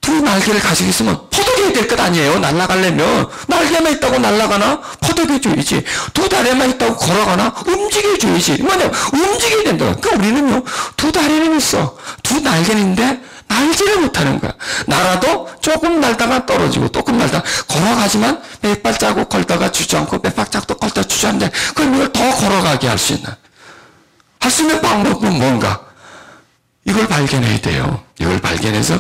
두 날개를 가지고 있으면 포도개가 될 것 아니에요. 날아가려면 날개만 있다고 날아가나? 포도개 줘야지. 두 다리만 있다고 걸어가나? 움직여줘야지. 뭐냐? 움직여야 된다. 그러니까 우리는요, 두 다리는 있어. 두 날개는 있는데 날지를 못하는 거야. 날아도 조금 날다가 떨어지고 조금 날다가 걸어가지만 몇 발자국 걸다가 주저앉고 몇 발자국 걸다가 주저앉는데 그럼 이걸 더 걸어가게 할 수 있는 방법은 뭔가? 이걸 발견해야 돼요. 이걸 발견해서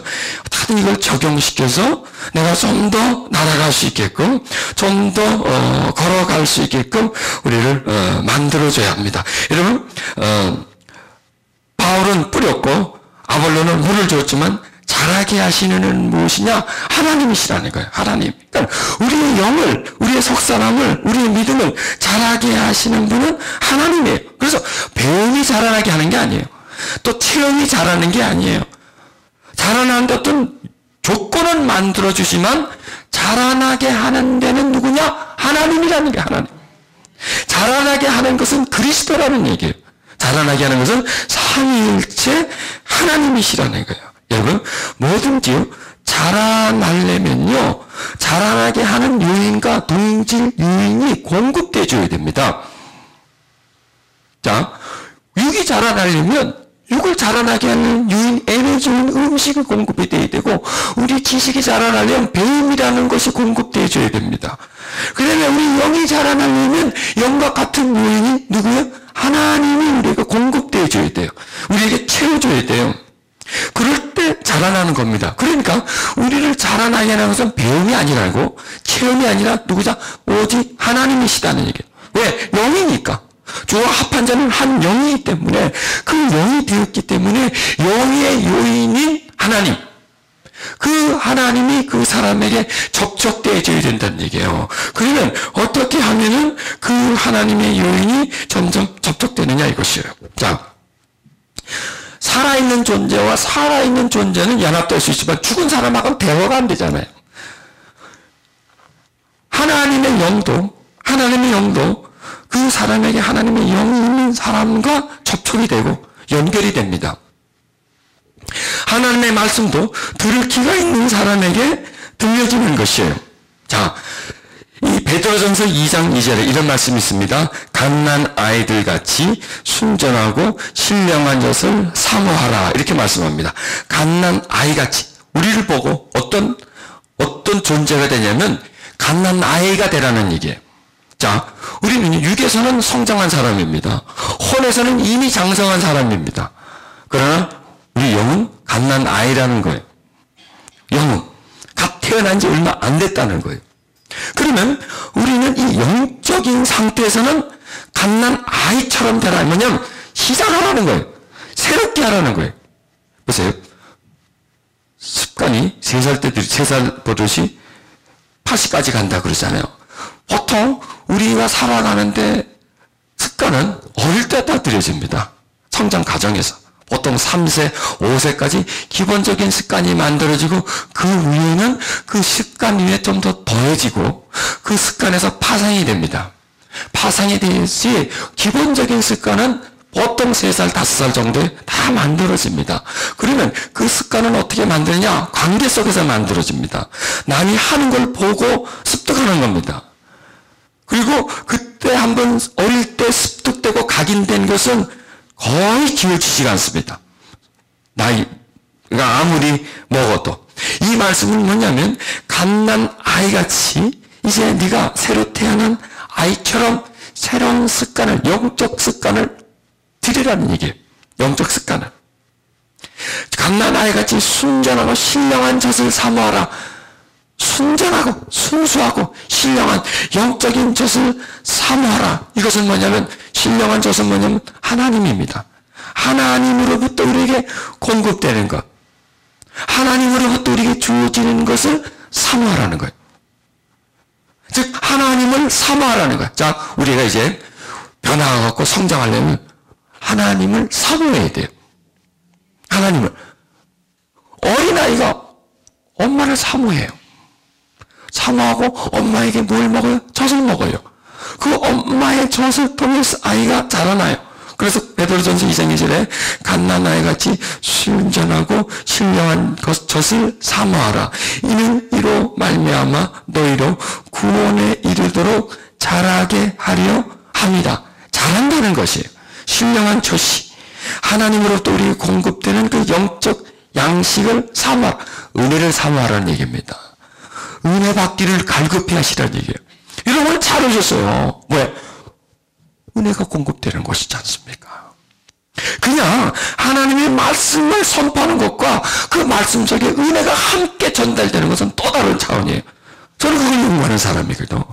다들 이걸 적용시켜서 내가 좀 더 날아갈 수 있게끔 좀 더 걸어갈 수 있게끔 우리를 만들어줘야 합니다. 여러분 바울은 뿌렸고 아볼로는 물을 줬지만 자라게 하시는 이는 무엇이냐? 하나님이시라는 거예요. 하나님. 그러니까 우리의 영을, 우리의 속사람을, 우리의 믿음을 자라게 하시는 분은 하나님이에요. 그래서 배움이 자라나게 하는 게 아니에요. 또 체험이 자라는 게 아니에요. 자라나는 어떤 조건은 만들어주지만 자라나게 하는 데는 누구냐? 하나님이라는 게 하나님. 자라나게 하는 것은 그리스도라는 얘기예요. 자라나게 하는 것은 삼위일체 하나님이시라는 거예요. 여러분, 뭐든지요, 자라나려면요, 자라나게 하는 요인과 동질 요인이 공급되어줘야 됩니다. 자, 육이 자라나려면 육을 자라나게 하는 요인, 에너지인 음식이 공급이 돼야 되고, 우리 지식이 자라나려면 배움이라는 것이 공급돼줘야 됩니다. 그러면 우리 영이 자라나려면 영과 같은 요인이 누구예요? 하나님이 우리에게 공급돼줘야 돼요. 우리에게 채워줘야 돼요. 그럴 때 자라나는 겁니다. 그러니까 우리를 자라나게 하는 것은 배움이 아니라고, 체험이 아니라 누구자? 오직 하나님이시다는 얘기예요. 왜? 영이니까. 주와 합한 자는 한 영이기 때문에, 그 영이 되었기 때문에 영의 요인인 하나님, 그 하나님이 그 사람에게 접촉되어져야 된다는 얘기예요. 그러면 어떻게 하면은 그 하나님의 요인이 점점 접촉되느냐 이것이에요. 자, 살아있는 존재와 살아있는 존재는 연합될 수 있지만 죽은 사람하고는 대화가 안 되잖아요. 하나님의 영도 그 사람에게 하나님의 영이 있는 사람과 접촉이 되고 연결이 됩니다. 하나님의 말씀도 들을 귀가 있는 사람에게 들려지는 것이에요. 자, 이 베드로전서 2장 2절에 이런 말씀이 있습니다. 갓난 아이들 같이 순전하고 신령한 것을 사모하라. 이렇게 말씀합니다. 갓난 아이같이 우리를 보고 어떤 존재가 되냐면 갓난 아이가 되라는 얘기예요. 자, 우리는 육에서는 성장한 사람입니다. 혼에서는 이미 장성한 사람입니다. 그러나 우리 영은 갓난 아이라는 거예요. 영은 갓 태어난 지 얼마 안 됐다는 거예요. 그러면 우리는 이 영적인 상태에서는 갓난 아이처럼 되라. 뭐냐면 시작하라는 거예요. 새롭게 하라는 거예요. 보세요. 습관이 3살 버릇이 80까지 간다 그러잖아요. 보통 우리가 살아가는데 습관은 어릴 때 다 들여집니다. 성장 과정에서. 보통 3세, 5세까지 기본적인 습관이 만들어지고 그 위에는 그 습관 위에 좀 더 더해지고 그 습관에서 파생이 됩니다. 파상에 대해서의 기본적인 습관은 보통 3살, 5살 정도에 다 만들어집니다. 그러면 그 습관은 어떻게 만드느냐? 관계 속에서 만들어집니다. 남이 하는 걸 보고 습득하는 겁니다. 그리고 그때 한번 어릴 때 습득되고 각인된 것은 거의 기울치지가 않습니다. 나이가 아무리 먹어도. 이 말씀은 뭐냐면 갓난 아이같이 이제 네가 새로 태어난 아이처럼 새로운 습관을, 영적 습관을 들이라는 얘기예요. 영적 습관을. 갓난 아이같이 순전하고 신령한 젖을 사모하라. 순전하고 순수하고 신령한 영적인 젖을 사모하라. 이것은 뭐냐면, 신령한 젖은 뭐냐면 하나님입니다. 하나님으로부터 우리에게 공급되는 것, 하나님으로부터 우리에게 주어지는 것을 사모하라는 거예요. 즉 하나님을 사모하라는 거예요. 자, 우리가 이제 변화하고 성장하려면 하나님을 사모해야 돼요. 하나님을. 어린아이가 엄마를 사모해요. 사모하고 엄마에게 뭘 먹어요? 젖을 먹어요. 그 엄마의 젖을 통해서 아이가 자라나요. 그래서 베드로전서 2장 2절에 갓난아이같이 순전하고 신령한 젖을 사모하라. 이는 이로 말미암아 너희로 구원에 이르도록 자라게 하려 합니다. 자란다는 것이에요. 신령한 젖이 하나님으로부터 우리에게 공급되는 그 영적 양식을 사모하라. 은혜를 사모하라는 얘기입니다. 은혜 받기를 갈급히 하시라는 얘기예요. 이런 걸 잘 오셨어요. 왜? 은혜가 공급되는 것이지 않습니까? 그냥 하나님의 말씀을 선포하는 것과 그 말씀 속에 은혜가 함께 전달되는 것은 또 다른 차원이에요. 저는 그걸 연구하는 사람이거든요.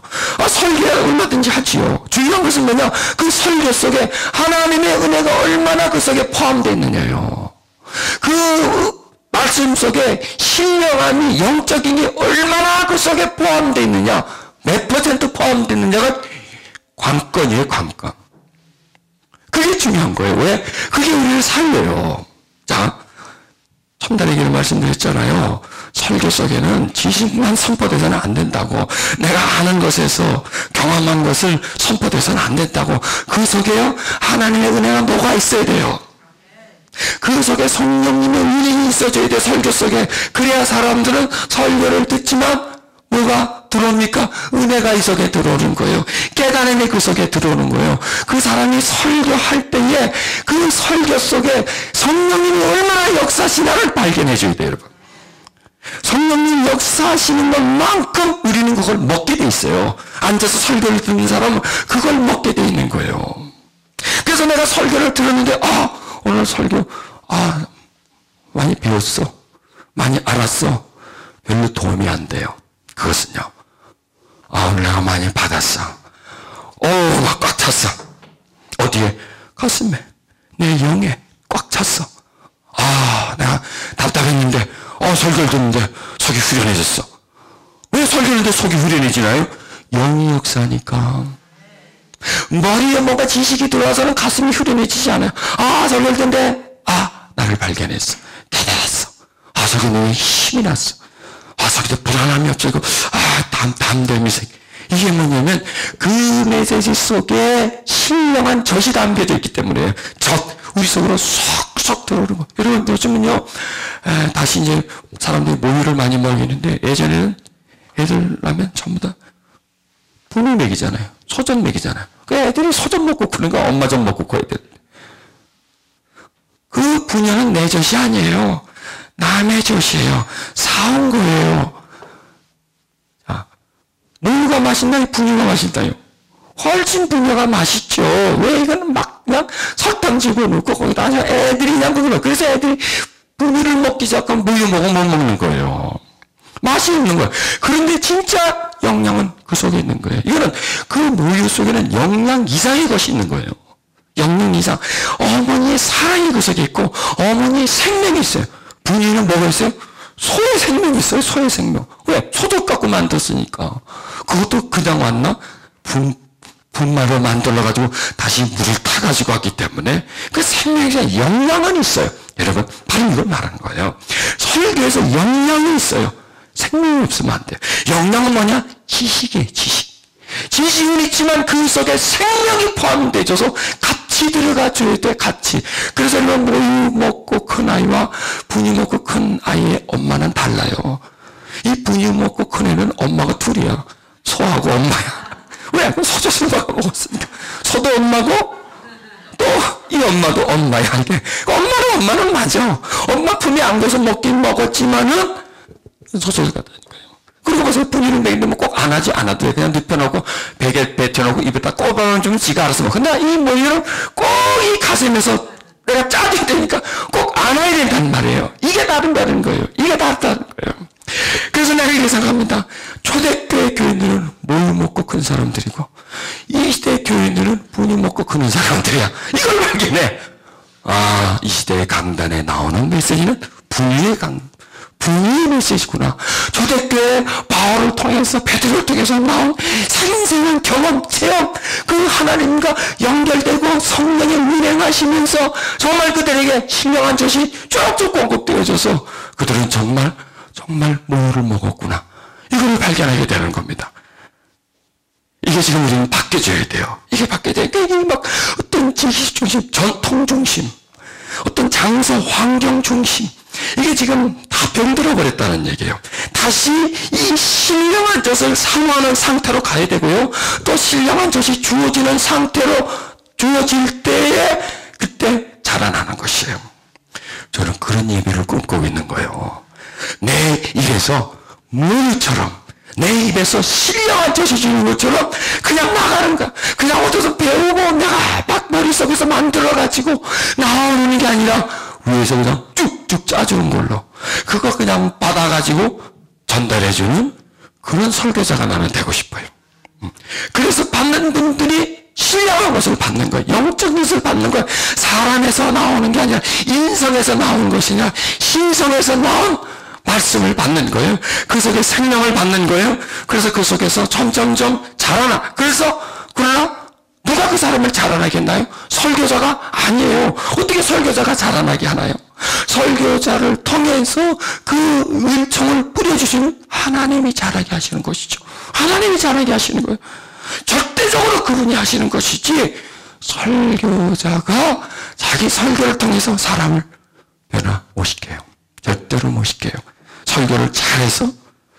설교 얼마든지 하지요. 중요한 것은 뭐냐? 그 설교 속에 하나님의 은혜가 얼마나 그 속에 포함되어 있느냐요. 그 말씀 속에 신령함이, 영적인 게 얼마나 그 속에 포함되어 있느냐, 몇 % 포함되어 있느냐가 관건이에요, 관건. 그게 중요한 거예요. 왜? 그게 우리를 살려요. 자, 첨단에게는 말씀드렸잖아요. 설교 속에는 지식만 선포돼서는 안 된다고. 내가 아는 것에서 경험한 것을 선포돼서는 안 된다고. 그 속에요, 하나님의 은혜가 녹아 있어야 돼요. 그 속에 성령님의 운행이 있어줘야 돼, 설교 속에. 그래야 사람들은 설교를 듣지만 뭐가 들어옵니까? 은혜가 이 속에 들어오는 거예요. 깨달음이 그 속에 들어오는 거예요. 그 사람이 설교할 때에 그 설교 속에 성령님이 얼마나 역사하시나를 발견해 줘야 돼요, 여러분. 성령님 역사하시는 것만큼 우리는 그걸 먹게 돼 있어요. 앉아서 설교를 듣는 사람은 그걸 먹게 돼 있는 거예요. 그래서 내가 설교를 들었는데, 오늘 설교, 많이 배웠어. 많이 알았어. 별로 도움이 안 돼요. 그것은요, 오늘 내가 많이 받았어. 막 꽉 찼어. 어디에? 가슴에, 내 영에 꽉 찼어. 내가 답답했는데, 설교를 듣는데 속이 후련해졌어. 왜 설교를 듣는데 속이 후련해지나요? 영이 역사하니까. 머리에 뭔가 지식이 들어와서는 가슴이 후련해지지 않아요. 설교를 듣는데, 나를 발견했어. 깨달았어. 저기 내 힘이 났어. 저기도 불안함이 없어지고, 담됨이 생. 이게 뭐냐면, 그 메시지 속에 신령한 젖이 담겨져 있기 때문에, 우리 속으로 쏙쏙 들어오는 거. 여러분, 요즘은요, 다시 이제 사람들이 모유를 많이 먹이는데, 예전에는 애들 낳으면 전부 다 분유 먹이잖아요. 소전 먹이잖아요. 그 애들이 소전 먹고 크니까 엄마 전 먹고 커야 돼. 그 분유는 내 젖이 아니에요. 남의 젖이에요. 사온 거예요. 자, 모유가 맛있나? 분유가 맛있다요? 훨씬 분유가 맛있죠. 왜? 이거는 막 그냥 설탕 집어넣고 거기다 애들이 그냥 그거. 그래서 애들이 분유를 먹기 시작하면 모유 먹으면 못 먹는 거예요. 맛이 있는 거예요. 그런데 진짜 영양은 그 속에 있는 거예요. 이거는 그 모유 속에는 영양 이상의 것이 있는 거예요. 영양 이상. 어머니의 사랑이 그 속에 있고 어머니의 생명이 있어요. 분유는 뭐가 있어요? 소의 생명이 있어요. 소의 생명. 왜? 소독 갖고 만들었으니까. 그것도 그냥 왔나? 분말로 만들어가지고 다시 물을 타가지고 왔기 때문에 그 생명에 영양은 있어요. 여러분, 바로 이걸 말하는 거예요. 설교에서 영양이 있어요. 생명이 없으면 안 돼요. 영양은 뭐냐? 지식이에요, 지식. 지식은 있지만 그 속에 생명이 포함되어서 같이 들어가 줘야 돼, 같이. 그래서 모유 먹고 큰 아이와 분유 먹고 큰 아이의 엄마는 달라요. 이 분유 먹고 큰 애는 엄마가 둘이야. 소하고 엄마야. 왜? 소젖소가 먹었으니까. 소도 엄마고 또 이 엄마도 엄마야. 이게 엄마는 맞아. 엄마 품에 안겨서 먹긴 먹었지만은 소젖을 갖다니까요. 그리고 가서 분유를 먹이는데 뭐 꼭 안 하지 않아도 돼. 그냥 눕혀놓고 베개 뱉어놓고 입에다 꼽아주면 지가 알아서 먹어. 근데 이 모유를 꼭 이 가슴에서 내가 짜줘야 되니까 꼭 안아야 된다는 말이에요. 이게 다른 거예요. 이게 다르다는 거예요. 그래서 내가 이렇게 생각합니다. 초대교회 교인들은 모유 먹고 큰 사람들이고 이 시대 교인들은 분유 먹고 크는 사람들이야. 이걸 발견해. 아, 이 시대의 강단에 나오는 메시지는 분유의 메시지구나. 초대교회 바울을 통해서 베드로를 통해서 나온 생생한 경험, 체험, 그 하나님과 연결되고 성령이 운행하시면서 정말 그들에게 신령한 젖이 쭉쭉 공급되어져서 그들은 정말 모유를 먹었구나. 이걸 발견하게 되는 겁니다. 이게 지금 우리는 바뀌어져야 돼요. 이게 바뀌어져야 돼요. 이게 막 어떤 지식 중심, 전통 중심, 어떤 장소, 환경 중심, 이게 지금 다 병들어 버렸다는 얘기예요. 다시 이 신령한 젖을 사모하는 상태로 가야 되고요. 또 신령한 젖이 주어지는 상태로 주어질 때에 그때 자라나는 것이에요. 저는 그런 예배를 꿈꾸고 있는 거예요. 내 입에서 물처럼, 내 입에서 신령한 젖이 주는 것처럼 그냥 나가는 거야. 그냥 어디서 배우고 내가 막 머릿속에서 만들어가지고 나오는 게 아니라 위에서 그냥 쭉쭉 짜주는 걸로 그거 그냥 받아가지고 전달해주는 그런 설교자가 나는 되고 싶어요. 그래서 받는 분들이 신령한 것을 받는 거예요. 영적 것을 받는 거예요. 사람에서 나오는 게 아니라 인성에서 나온 것이 아니라 신성에서 나온 말씀을 받는 거예요. 그 속에 생명을 받는 거예요. 그래서 그 속에서 점점점 자라나. 그러나 누가 그 사람을 자라나게 했나요? 설교자가 아니에요. 어떻게 설교자가 자라나게 하나요? 설교자를 통해서 그 은총을 뿌려주시는 하나님이 자라게 하시는 것이죠. 하나님이 자라게 하시는 거예요. 절대적으로 그분이 하시는 것이지 설교자가 자기 설교를 통해서 사람을 변화 못 시켜요. 절대로 못 시켜요. 설교를 잘해서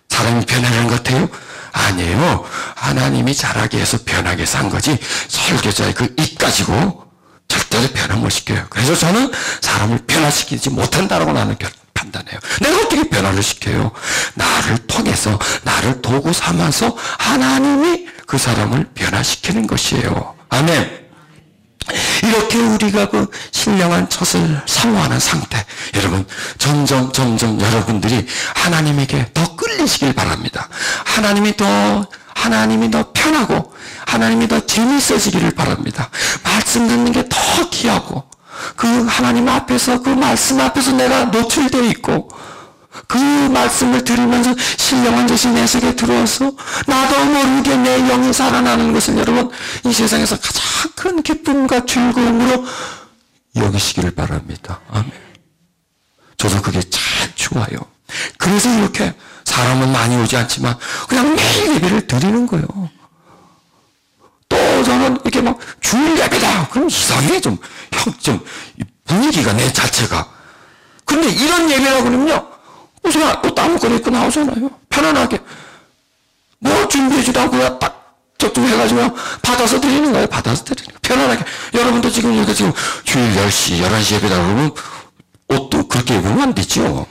사람이 변하는 것 같아요? 아니에요. 하나님이 자라게 해서 변하게 해서 한 거지 설교자의 그 입 가지고 절대로 변화 못 시켜요. 그래서 저는 사람을 변화시키지 못한다라고 나는 판단해요. 내가 어떻게 변화를 시켜요? 나를 통해서 나를 도구 삼아서 하나님이 그 사람을 변화시키는 것이에요. 아멘. 이렇게 우리가 그 신령한 젖을 사모하는 상태, 여러분 점점 여러분들이 하나님에게 더 끌리시길 바랍니다. 하나님이 더 편하고 하나님이 더 재미있어지기를 바랍니다. 말씀 듣는 게 더 귀하고 그 하나님 앞에서 그 말씀 앞에서 내가 노출되어 있고 그 말씀을 들으면서 신령한 젖이 내 속에 들어와서 나도 모르게 내 영이 살아나는 것을 여러분 이 세상에서 가장 큰 기쁨과 즐거움으로 여기시기를 바랍니다. 아멘. 저도 그게 참 좋아요. 그래서 이렇게 사람은 많이 오지 않지만 그냥 매일 예배를 드리는 거예요. 또 저는 이렇게 막 주일 예배다 그럼 이상해. 좀 분위기가 내 자체가. 근데 이런 예배라고 그러면요 무슨 옷도 아무거나 입고 나오잖아요. 편안하게. 뭘 준비해주도 않고 딱 저쪽 해가지고 받아서 드리는 거예요. 받아서 드리는 거예요. 편안하게. 여러분도 지금 이렇게 지금 주일 10시, 11시 예배다 그러면 옷도 그렇게 입으면 안 되죠.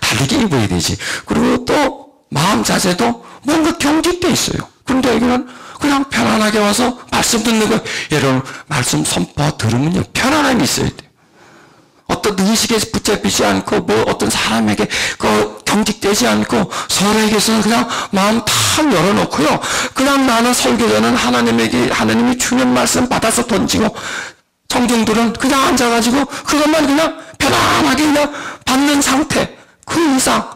다르게 입어야 되지. 그리고 또 마음 자세도 뭔가 경직돼 있어요. 그런데 여기는 그냥 편안하게 와서 말씀 듣는 거예요. 여러분 말씀 선포 들으면요 편안함이 있어야 돼요. 어떤 의식에 붙잡히지 않고 어떤 사람에게 경직되지 않고 서로에게서 그냥 마음 다 열어놓고요. 그냥 나는 설교자는 하나님이 주는 말씀 받아서 던지고 청중들은 그냥 앉아가지고 그것만 그냥 편안하게 그냥 받는 상태. 그 이상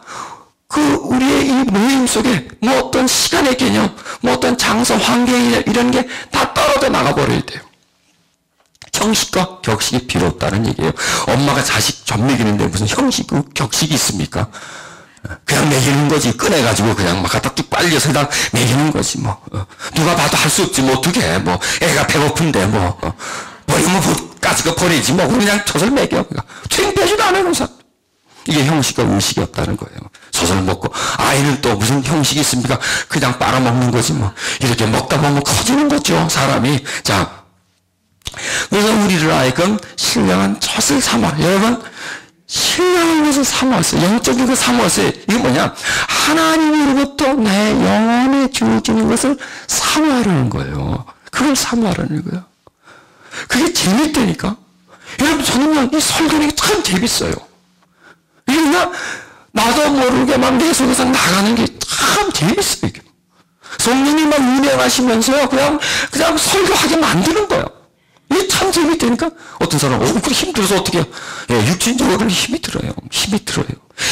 우리의 이 모임 속에 어떤 시간의 개념, 어떤 장소, 환경이나 이런 게 다 떨어져 나가버려야 돼요. 형식과 격식이 필요 없다는 얘기예요. 엄마가 자식 젖 먹이는데 무슨 형식과 격식이 있습니까? 그냥 먹이는 거지. 꺼내가지고 그냥 막 갖다 뚝 빨려서 그냥 먹이는 거지, 뭐. 누가 봐도 할 수 없지, 뭐, 어떻게 해. 뭐, 애가 배고픈데, 뭐. 버리면 까지고 버리지, 뭐. 그냥 젖을 먹여. 창피하지도 않아요, 사람. 이게 형식과 의식이 없다는 거예요. 젖을 먹고, 아이는 또 무슨 형식이 있습니까? 그냥 빨아먹는 거지, 뭐. 이렇게 먹다 보면 커지는 거죠, 사람이. 자. 그래서 우리를 하여금 신령한 젖을 삼아. 여러분, 신령한 것을 삼았어요. 영적인 것을 삼았어요. 이게 뭐냐? 하나님으로부터 내 영혼에 주어지는 것을 삼아라는 거예요. 그걸 삼아라는 거예요. 그게 재밌다니까. 여러분, 저는요, 이 설교는 참 재밌어요. 이게 그냥 나도 모르게 막 내 속에서 나가는 게 참 재밌어요. 이게. 성령님 막 운행하시면서 그냥 설교하게 만드는 거예요. 이게 참 재밌다니까? 어떤 사람은, 그래 힘들어서 어떻게 해요? 예, 육신적으로 힘이 들어요. 힘이 들어요.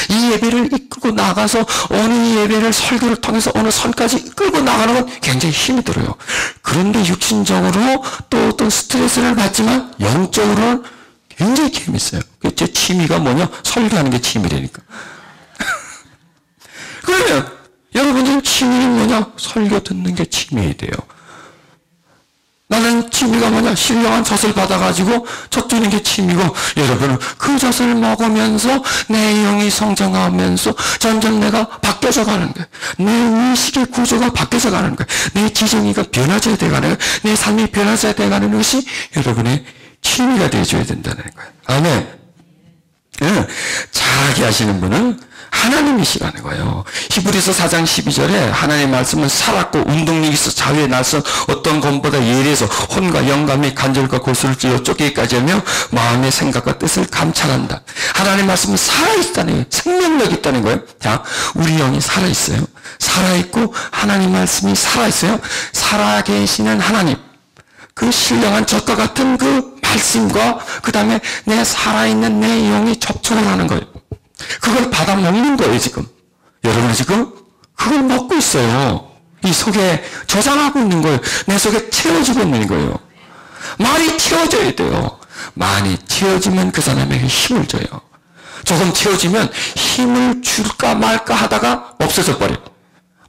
이 예배를 이끌고 나가서 어느 예배를 설교를 통해서 어느 선까지 이끌고 나가는 건 굉장히 힘이 들어요. 그런데 육신적으로 또 어떤 스트레스를 받지만 영적으로는 굉장히 재밌어요. 제 취미가 뭐냐? 설교하는 게 취미라니까. 그러면 여러분들 취미는 뭐냐? 설교 듣는 게 취미예요. 나는 취미가 뭐냐? 신령한 젖을 받아가지고 젖 주는 게 취미고, 여러분은 그 젖을 먹으면서 내 영이 성장하면서 점점 내가 바뀌어져 가는 거예요. 내 의식의 구조가 바뀌어져 가는 거예요. 내 지정이가 변화져야 돼가는 거예요. 내 삶이 변화져야 돼가는 것이 여러분의 취미가 되어줘야 된다는 거예요. 아멘. 네. 잘하게 하시는 분은 하나님이시라는 거예요. 히브리서 4장 12절에 하나님의 말씀은 살았고 운동력이 있어 자유의 날선 어떤 것보다 예리해서 혼과 영감이 간절과 고수를 찌어 쫓기까지 하며 마음의 생각과 뜻을 감찰한다. 하나님의 말씀은 살아있다는 거예요. 생명력이 있다는 거예요. 자, 우리 영이 살아있어요. 살아있고 하나님 말씀이 살아있어요. 살아계시는 하나님. 그 신령한 젖과 같은 그 말씀과 그 다음에 내 살아있는 내 영이 접촉을 하는 거예요. 그걸 받아 먹는 거예요, 지금. 여러분은 지금 그걸 먹고 있어요. 이 속에 저장하고 있는 거예요. 내 속에 채워지고 있는 거예요. 많이 채워져야 돼요. 많이 채워지면 그 사람에게 힘을 줘요. 조금 채워지면 힘을 줄까 말까 하다가 없어져 버려요.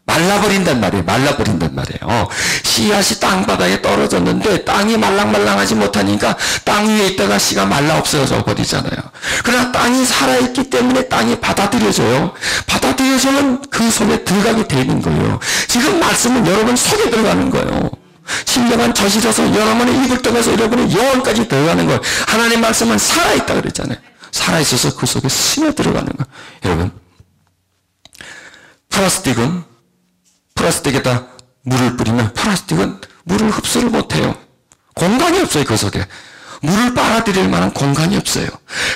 말라버린단 말이에요. 말라버린단 말이에요. 씨앗이 땅바닥에 떨어졌는데 땅이 말랑말랑하지 못하니까 땅 위에 있다가 씨가 말라 없어져 버리잖아요. 그러나 땅이 살아있기 때문에 땅이 받아들여져요. 받아들여지면 그 속에 들어가게 되는 거예요. 지금 말씀은 여러분 속에 들어가는 거예요. 신령한 젖이라서 여러분의 입을 통해서 여러분의 영혼까지 들어가는 거예요. 하나님 말씀은 살아있다 그랬잖아요. 살아있어서 그 속에 스며 들어가는 거예요. 여러분, 플라스틱에다 물을 뿌리면 플라스틱은 물을 흡수를 못해요. 공간이 없어요. 그 속에. 물을 빨아들일 만한 공간이 없어요.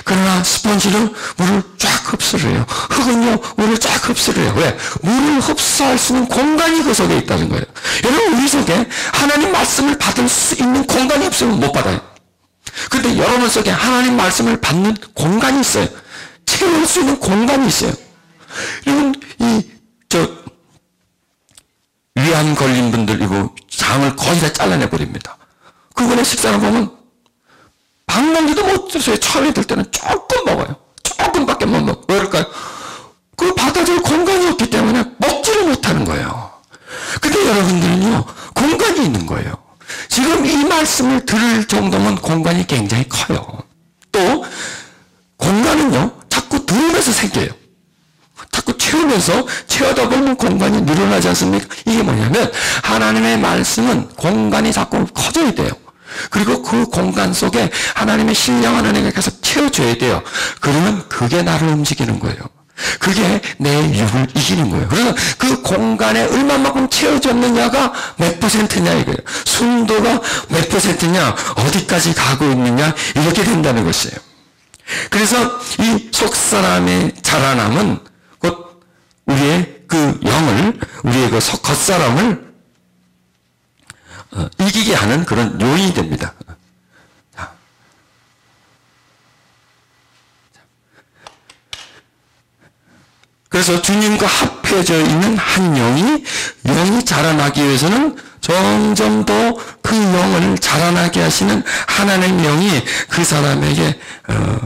그러나 스펀지는 물을 쫙 흡수를 해요. 흙은요, 물을 쫙 흡수를 해요. 왜? 물을 흡수할 수 있는 공간이 그 속에 있다는 거예요. 여러분, 우리 속에 하나님 말씀을 받을 수 있는 공간이 없으면 못 받아요. 근데 여러분 속에 하나님 말씀을 받는 공간이 있어요. 채울 수 있는 공간이 있어요. 여러분, 위암 걸린 분들, 이거 장을 거의 다 잘라내 버립니다. 그분의 식사를 보면 밥 먹기도 못 드세요. 처음에 들 때는 조금 먹어요. 조금밖에 못 먹어요. 왜 그럴까요? 그 받아줄 공간이 없기 때문에 먹지를 못하는 거예요. 근데 여러분들은요, 공간이 있는 거예요. 지금 이 말씀을 들을 정도면 공간이 굉장히 커요. 또 공간은요, 자꾸 들으면서 생겨요. 자꾸 채우면서 채우다 보면 공간이 늘어나지 않습니까? 이게 뭐냐면 하나님의 말씀은 공간이 자꾸 커져야 돼요. 그리고 그 공간 속에 하나님의 신령한 은혜가 계속 채워줘야 돼요. 그러면 그게 나를 움직이는 거예요. 그게 내 육을 이기는 거예요. 그래서 그 공간에 얼마만큼 채워졌느냐가 몇 %냐 이거예요. 순도가 몇 %냐, 어디까지 가고 있느냐, 이렇게 된다는 것이에요. 그래서 이 속사람의 자라남은 곧 우리의 그 영을, 우리의 그 겉사람을 이기게 하는 그런 요인이 됩니다. 그래서 주님과 합해져 있는 한 영이 자라나기 위해서는 점점 더 그 영을 자라나게 하시는 하나님의 영이 그 사람에게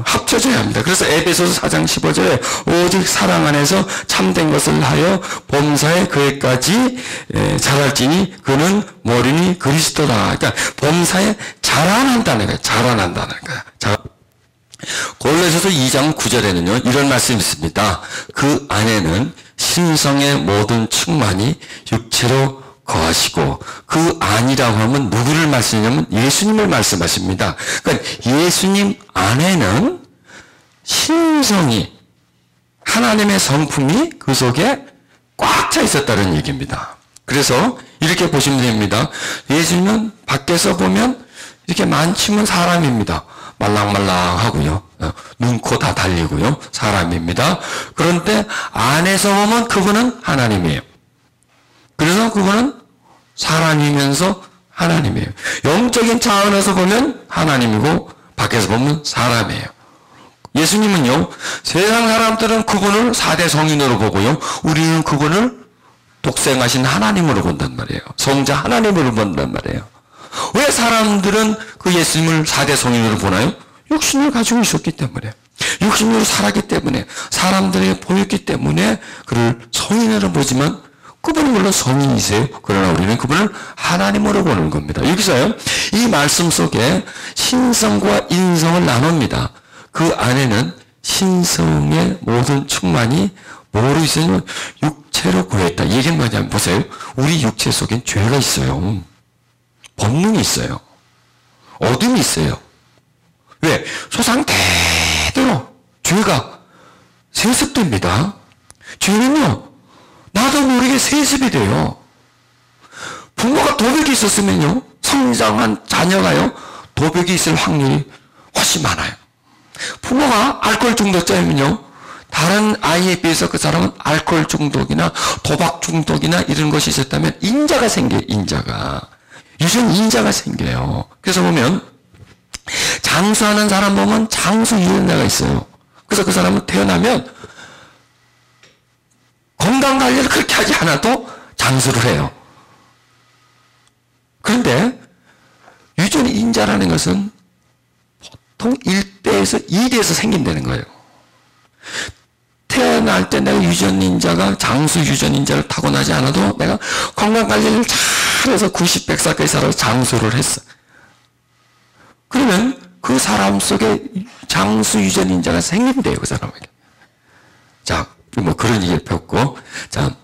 합쳐져야 합니다. 그래서 에베소서 4장 15절에 오직 사랑 안에서 참된 것을 하여 범사에 그에까지 자랄지니 그는 머리니 그리스도다. 그러니까 범사에 자라난다는 거예요. 자라난다는 거예요. 골로새서 2장 9절에는요 이런 말씀이 있습니다. 그 안에는 신성의 모든 충만이 육체로 거하시고, 그 안이라고 하면 누구를 말씀하냐면 예수님을 말씀하십니다. 그러니까 예수님 안에는 신성이, 하나님의 성품이 그 속에 꽉 차 있었다는 얘기입니다. 그래서 이렇게 보시면 됩니다. 예수님은 밖에서 보면 이렇게 만치면 사람입니다. 말랑말랑하고요. 눈, 코 다 달리고요. 사람입니다. 그런데 안에서 보면 그분은 하나님이에요. 그래서 그분은 사람이면서 하나님이에요. 영적인 차원에서 보면 하나님이고 밖에서 보면 사람이에요. 예수님은요, 세상 사람들은 그분을 4대 성인으로 보고요, 우리는 그분을 독생하신 하나님으로 본단 말이에요. 성자 하나님으로 본단 말이에요. 왜 사람들은 그 예수님을 4대 성인으로 보나요? 육신을 가지고 있었기 때문에, 육신으로 살았기 때문에, 사람들에게 보였기 때문에 그를 성인으로 보지만 그분은 물론 성인이세요. 그러나 우리는 그분을 하나님으로 보는 겁니다. 여기서요, 이 말씀 속에 신성과 인성을 나눕니다. 그 안에는 신성의 모든 충만이 뭐로 있어요? 육체로 구했다. 이 얘기는 뭐냐면, 보세요. 우리 육체 속엔 죄가 있어요. 본능이 있어요. 어둠이 있어요. 왜? 조상대대로 죄가 세습됩니다. 죄는요, 나도 모르게 세습이 돼요. 부모가 도벽이 있었으면요, 성장한 자녀가요, 도벽이 있을 확률이 훨씬 많아요. 부모가 알코올 중독자이면요, 다른 아이에 비해서 그 사람은 알코올 중독이나 도박 중독이나 이런 것이 있었다면 인자가 생겨요. 인자가. 유전 인자가 생겨요. 그래서 보면 장수하는 사람 보면 장수 유전자가 있어요. 그래서 그 사람은 태어나면 건강관리를 그렇게 하지 않아도 장수를 해요. 그런데 유전 인자라는 것은 보통 1대에서 2대에서 생긴다는 거예요. 태어날 때 내가 유전인자가, 장수 유전인자를 타고나지 않아도 내가 건강관리를 잘해서 90, 100살까지 살아서 장수를 했어. 그러면 그 사람 속에 장수 유전인자가 생긴대요, 그 사람에게. 자, 뭐 그런 얘기를 폈고, 자,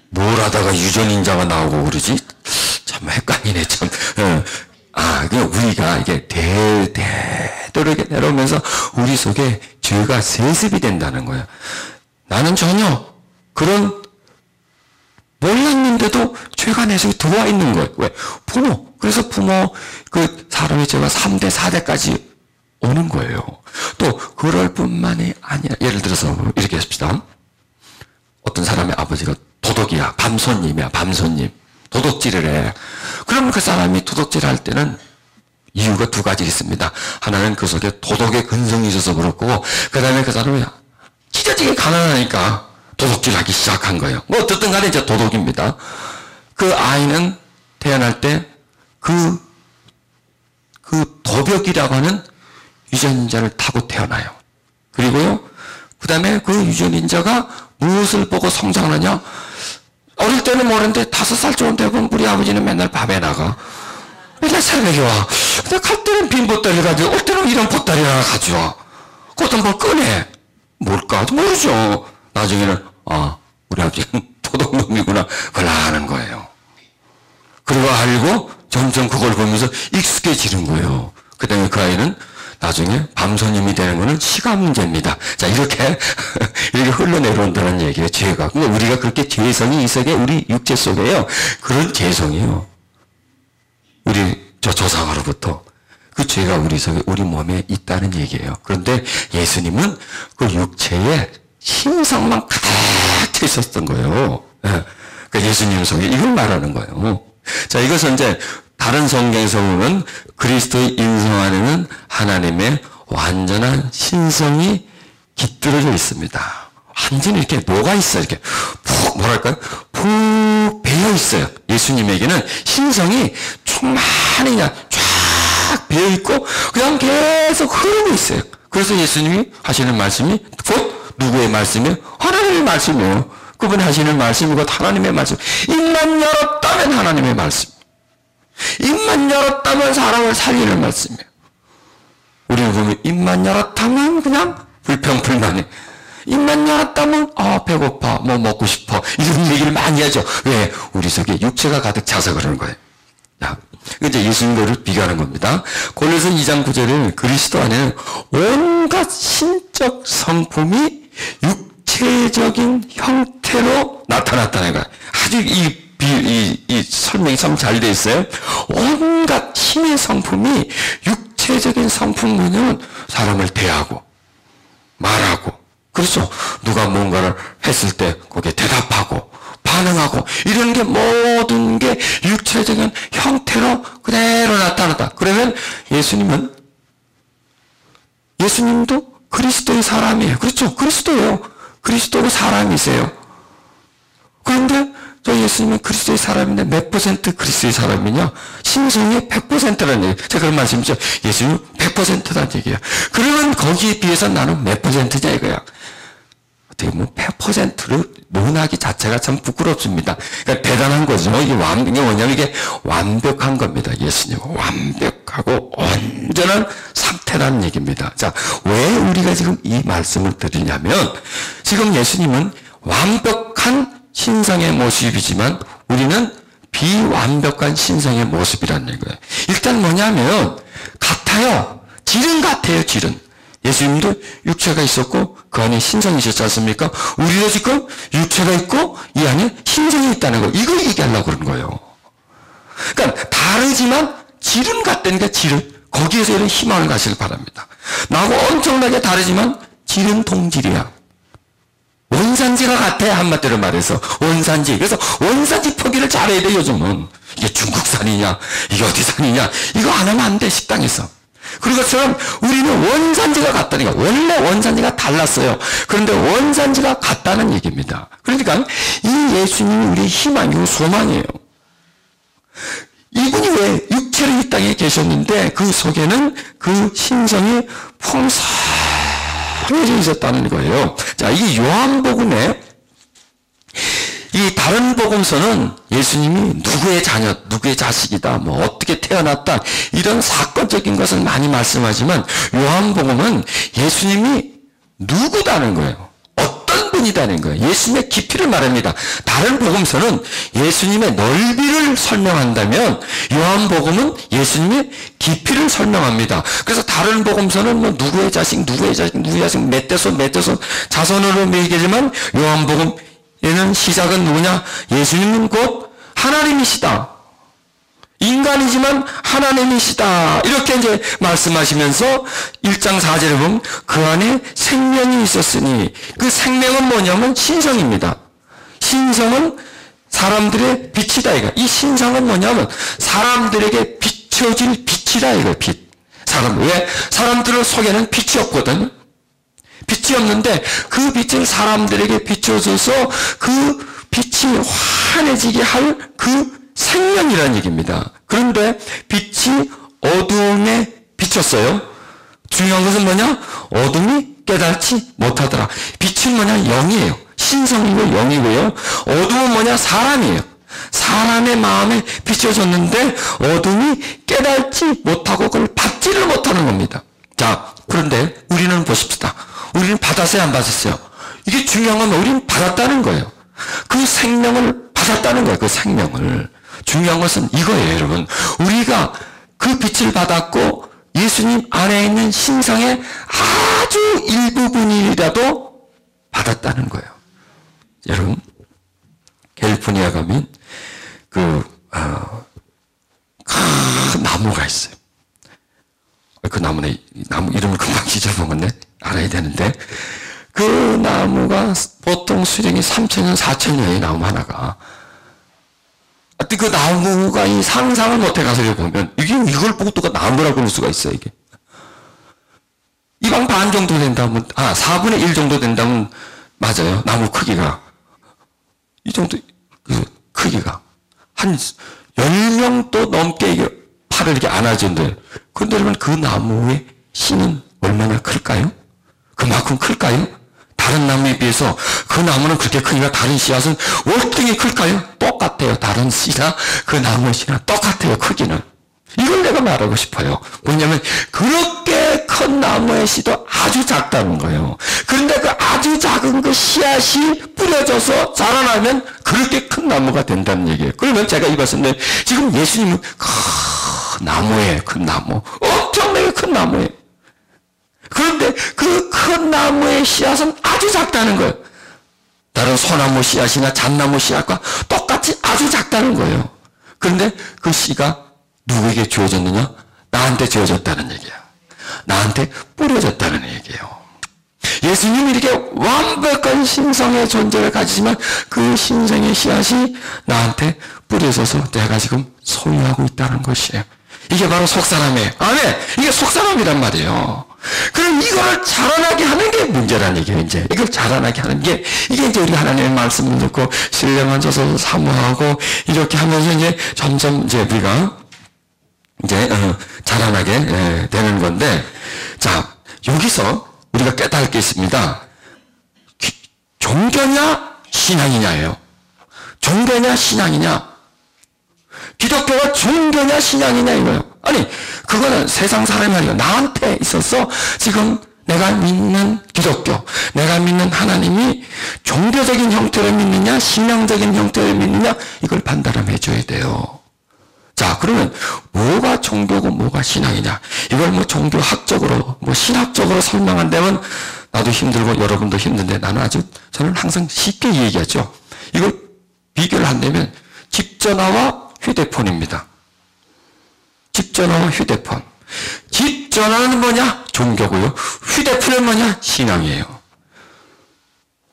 뭘 하다가 유전인자가 나오고 그러지? 참 헷갈리네, 참. 그냥 우리가 이게 대대로 이렇게 내려오면서 우리 속에 죄가 세습이 된다는 거야. 나는 전혀 그런 몰랐는데도 죄가 내 속에 들어와 있는 거예요. 왜? 부모. 그래서 부모, 그 사람의 죄가 3대, 4대까지 오는 거예요. 또, 그럴 뿐만이 아니라, 예를 들어서 이렇게 합시다. 어떤 사람의 아버지가 도둑이야. 밤손님이야. 밤손님. 도둑질을 해. 그러면 그 사람이 도둑질 할 때는 이유가 두 가지 있습니다. 하나는 그 속에 도덕의 근성이 있어서 그렇고, 그 다음에 그 사람이 찢어지게 가난하니까 도둑질 하기 시작한 거예요. 뭐 어쨌든 간에 이제 도둑입니다. 그 아이는 태어날 때 그 도벽이라고 하는 유전인자를 타고 태어나요. 그리고요, 그 다음에 그 유전인자가 무엇을 보고 성장하느냐? 어릴 때는 모르는데 5살쯤 되고 우리 아버지는 맨날 밤에 나가. 맨날 새벽에 와. 근데 갈 때는 빈 보따리 가지고 올 때는 이런 보따리 하나 가져와. 그것도 뭘 꺼내. 뭘까? 모르죠. 나중에는 우리 아버지는 도둑놈이구나. 그걸 아는 거예요. 그리고 알고 점점 그걸 보면서 익숙해지는 거예요. 그 다음에 그 아이는 나중에 밤손님이 되는 거는 시간 문제입니다. 자, 이렇게 흘러내려온다는 얘기예요, 죄가. 근데 우리가 그렇게 죄성이 있어게 우리 육체 속에요. 그런 죄성이요. 우리 조상으로부터 그 죄가 우리 속에, 우리 몸에 있다는 얘기예요. 그런데 예수님은 그 육체에 신성만 가득 차 있었던 거예요. 그 예수님 속에 이걸 말하는 거예요. 자, 이것은 이제 다른 성경에서 보면 그리스도의 인성 안에는 하나님의 완전한 신성이 깃들어져 있습니다. 완전히 이렇게 녹아 있어. 이렇게 푹, 뭐랄까요? 푹 배어 있어요. 예수님에게는 신성이 충만히 그냥 쫙 배어 있고 그냥 계속 흐르고 있어요. 그래서 예수님이 하시는 말씀이 곧 누구의 말씀이에요? 하나님의 말씀이에요. 그분이 하시는 말씀이 곧 하나님의 말씀. 입만 열었다면 하나님의 말씀. 입만 열었다면 사람을 살리는 말씀이에요. 우리는 보면 입만 열었다면 그냥 불평불만해. 입만 열었다면 배고파, 뭐 먹고 싶어, 이런 얘기를 많이 하죠. 왜? 우리 속에 육체가 가득 차서 그러는 거예요. 자, 이제 예수님과를 비교하는 겁니다. 골로새서 2장 9절은 그리스도 안에는 온갖 신적 성품이 육체적인 형태로 나타났다는 거예요. 아주 이 설명이 참 잘 돼 있어요. 온갖 신의 성품이 육체적인 성품 뭐냐면 사람을 대하고 말하고, 그렇죠. 누가 뭔가를 했을 때 거기에 대답하고 반응하고 이런 게 모든 게 육체적인 형태로 그대로 나타났다. 그러면 예수님도 그리스도의 사람이에요. 그렇죠. 그리스도예요. 그리스도가 사람이세요. 그런데 저 예수님은 그리스도의 사람인데 몇 퍼센트 그리스도의 사람이냐? 신성이 100%라는 얘기예요. 제가 그런 말씀이죠. 예수님은 100%라는 얘기예요. 그러면 거기에 비해서 나는 몇 퍼센트냐 이거야. 어떻게 보면 100%를 논하기 자체가 참 부끄럽습니다. 그러니까 대단한 거죠. 이게 뭐냐면 이게 완벽한 겁니다. 예수님은 완벽하고 온전한 상태라는 얘기입니다. 자, 왜 우리가 지금 이 말씀을 드리냐면 지금 예수님은 완벽한 신성의 모습이지만 우리는 비완벽한 신성의 모습이라는 거예요. 일단 뭐냐면 같아요. 질은 같아요. 질은. 예수님도 육체가 있었고 그 안에 신성이 있었지 않습니까? 우리도 지금 육체가 있고 이 안에 신성이 있다는 거. 이걸 얘기하려고 그러는 거예요. 그러니까 다르지만 질은 같다니까 질은. 거기에서 이런 희망을 가시길 바랍니다. 나하고 엄청나게 다르지만 질은 동질이야. 원산지가 같아. 한마디로 말해서 원산지. 그래서 원산지 표기를 잘해야 돼. 요즘은 이게 중국산이냐 이게 어디산이냐 이거 안 하면 안 돼. 식당에서. 그런 것처럼 우리는 원산지가 같다니까. 원래 원산지가 달랐어요. 그런데 원산지가 같다는 얘기입니다. 그러니까 이 예수님이 우리의 희망이고 소망이에요. 이분이 왜 육체로 이 땅에 계셨는데 그 속에는 그 신성이 풍성해져 있었다는 거예요. 자, 이게 요한복음에 이 다른 복음서는 예수님이 누구의 자녀, 누구의 자식이다, 뭐 어떻게 태어났다 이런 사건적인 것을 많이 말씀하지만 요한복음은 예수님이 누구다는 거예요. 어떤 분이다는 거예요. 예수님의 깊이를 말합니다. 다른 복음서는 예수님의 넓이를 설명한다면 요한복음은 예수님의 깊이를 설명합니다. 그래서 다른 복음서는 뭐 누구의 자식, 몇 대손 자손으로 얘기하지만 요한복음 얘는 시작은 누구냐? 예수님은 곧 하나님이시다. 인간이지만 하나님이시다. 이렇게 이제 말씀하시면서 1장 4절에 보면 그 안에 생명이 있었으니 그 생명은 뭐냐면 신성입니다. 신성은 사람들의 빛이다 이거. 이 신성은 뭐냐면 사람들에게 비춰질 빛이다 이거. 빛. 왜? 사람들 속에는 빛이 없거든. 빛이 없는데 그 빛을 사람들에게 비춰줘서 그 빛이 환해지게 할 그 생명이라는 얘기입니다. 그런데 빛이 어두움에 비쳤어요. 중요한 것은 뭐냐? 어둠이 깨닫지 못하더라. 빛은 뭐냐? 영이에요. 신성이고 영이고요. 어둠은 뭐냐? 사람이에요. 사람의 마음에 비춰졌는데 어둠이 깨닫지 못하고 그걸 받지를 못하는 겁니다. 자, 그런데 우리는 보십시다. 우리는 받았어요, 안 받았어요? 이게 중요한 건 우리는 받았다는 거예요. 그 생명을 받았다는 거예요, 그 생명을. 중요한 것은 이거예요, 여러분. 우리가 그 빛을 받았고 예수님 안에 있는 신성의 아주 일부분이라도 받았다는 거예요. 여러분, 캘리포니아 가면 큰 나무가 있어요. 그 나무 이름을 금방 잊어먹었네. 알아야 되는데 그 나무가 보통 수령이 3,000년, 4,000년의 나무 하나가. 그 나무가 이 상상을 못해 가서 보면 이걸 보고 또 나무라고 할 수가 있어요. 이게 이 방 반 정도 된다면 4분의 1 정도 된다면 맞아요. 나무 크기가 이 정도 그 크기가 한 10명도 넘게 팔을 이렇게 안아준대요. 그런데 여러분, 그 나무의 씨는 얼마나 클까요? 그만큼 클까요? 다른 나무에 비해서 그 나무는 그렇게 크니까 다른 씨앗은 월등히 클까요? 똑같아요. 다른 씨나 그 나무의 씨나 똑같아요. 크기는. 이걸 내가 말하고 싶어요. 뭐냐면 그렇게 큰 나무의 씨도 아주 작다는 거예요. 그런데 그 아주 작은 그 씨앗이 뿌려져서 자라나면 그렇게 큰 나무가 된다는 얘기예요. 그러면 제가 이 말씀드린 지금 예수님은 큰 나무예요. 큰 나무. 엄청나게 큰 나무예요. 그런데 그 큰 나무의 씨앗은 아주 작다는 거예요. 다른 소나무 씨앗이나 잣나무 씨앗과 똑같이 아주 작다는 거예요. 그런데 그 씨가 누구에게 주어졌느냐? 나한테 주어졌다는 얘기야. 나한테 뿌려졌다는 얘기예요. 예수님이 이렇게 완벽한 신성의 존재를 가지지만 그 신성의 씨앗이 나한테 뿌려져서 내가 지금 소유하고 있다는 것이에요. 이게 바로 속사람이에요. 아멘! 이게 속사람이란 말이에요. 그럼 이거를 자라나게 하는 게 문제라는 얘기예요, 이제. 이걸 자라나게 하는 게, 이게 이제 우리가 하나님의 말씀을 듣고 신뢰만 져서 사모하고 이렇게 하면서 이제 점점 이제 우리가 이제 자라나게 되는 건데, 자, 여기서 우리가 깨달을 게 있습니다. 종교냐 신앙이냐예요. 종교냐 신앙이냐. 기독교가 종교냐 신앙이냐 이거예요. 아니, 그거는 세상 사람이 아니고 나한테 있어서 지금 내가 믿는 기독교, 내가 믿는 하나님이 종교적인 형태로 믿느냐 신앙적인 형태로 믿느냐 이걸 판단해 줘야 돼요. 자, 그러면 뭐가 종교고 뭐가 신앙이냐, 이걸 뭐 종교학적으로 뭐 신학적으로 설명한다면 나도 힘들고 여러분도 힘든데 저는 항상 쉽게 얘기하죠. 이걸 비교를 한다면 집전화와 휴대폰입니다. 집전화와 휴대폰. 집전화는 뭐냐? 종교고요. 휴대폰은 뭐냐? 신앙이에요.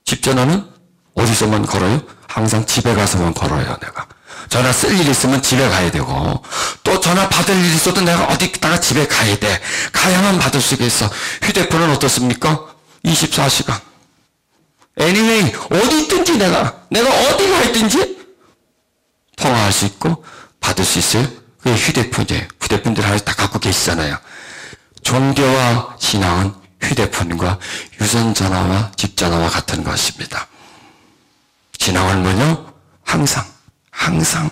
집전화는 어디서만 걸어요? 항상 집에 가서만 걸어요, 내가. 전화 쓸 일 있으면 집에 가야 되고, 또 전화 받을 일 있어도 내가 어디다가 집에 가야 돼. 가야만 받을 수 있어. 휴대폰은 어떻습니까? 24시간. anyway, 어디 있든지 내가 어디 가 있든지 통화할 수 있고, 받을 수 있어요. 그게 휴대폰이에요. 휴대폰들 하나씩 다 갖고 계시잖아요. 종교와 신앙은 휴대폰과 유선전화와 집전화와 같은 것입니다. 신앙은 뭐냐? 항상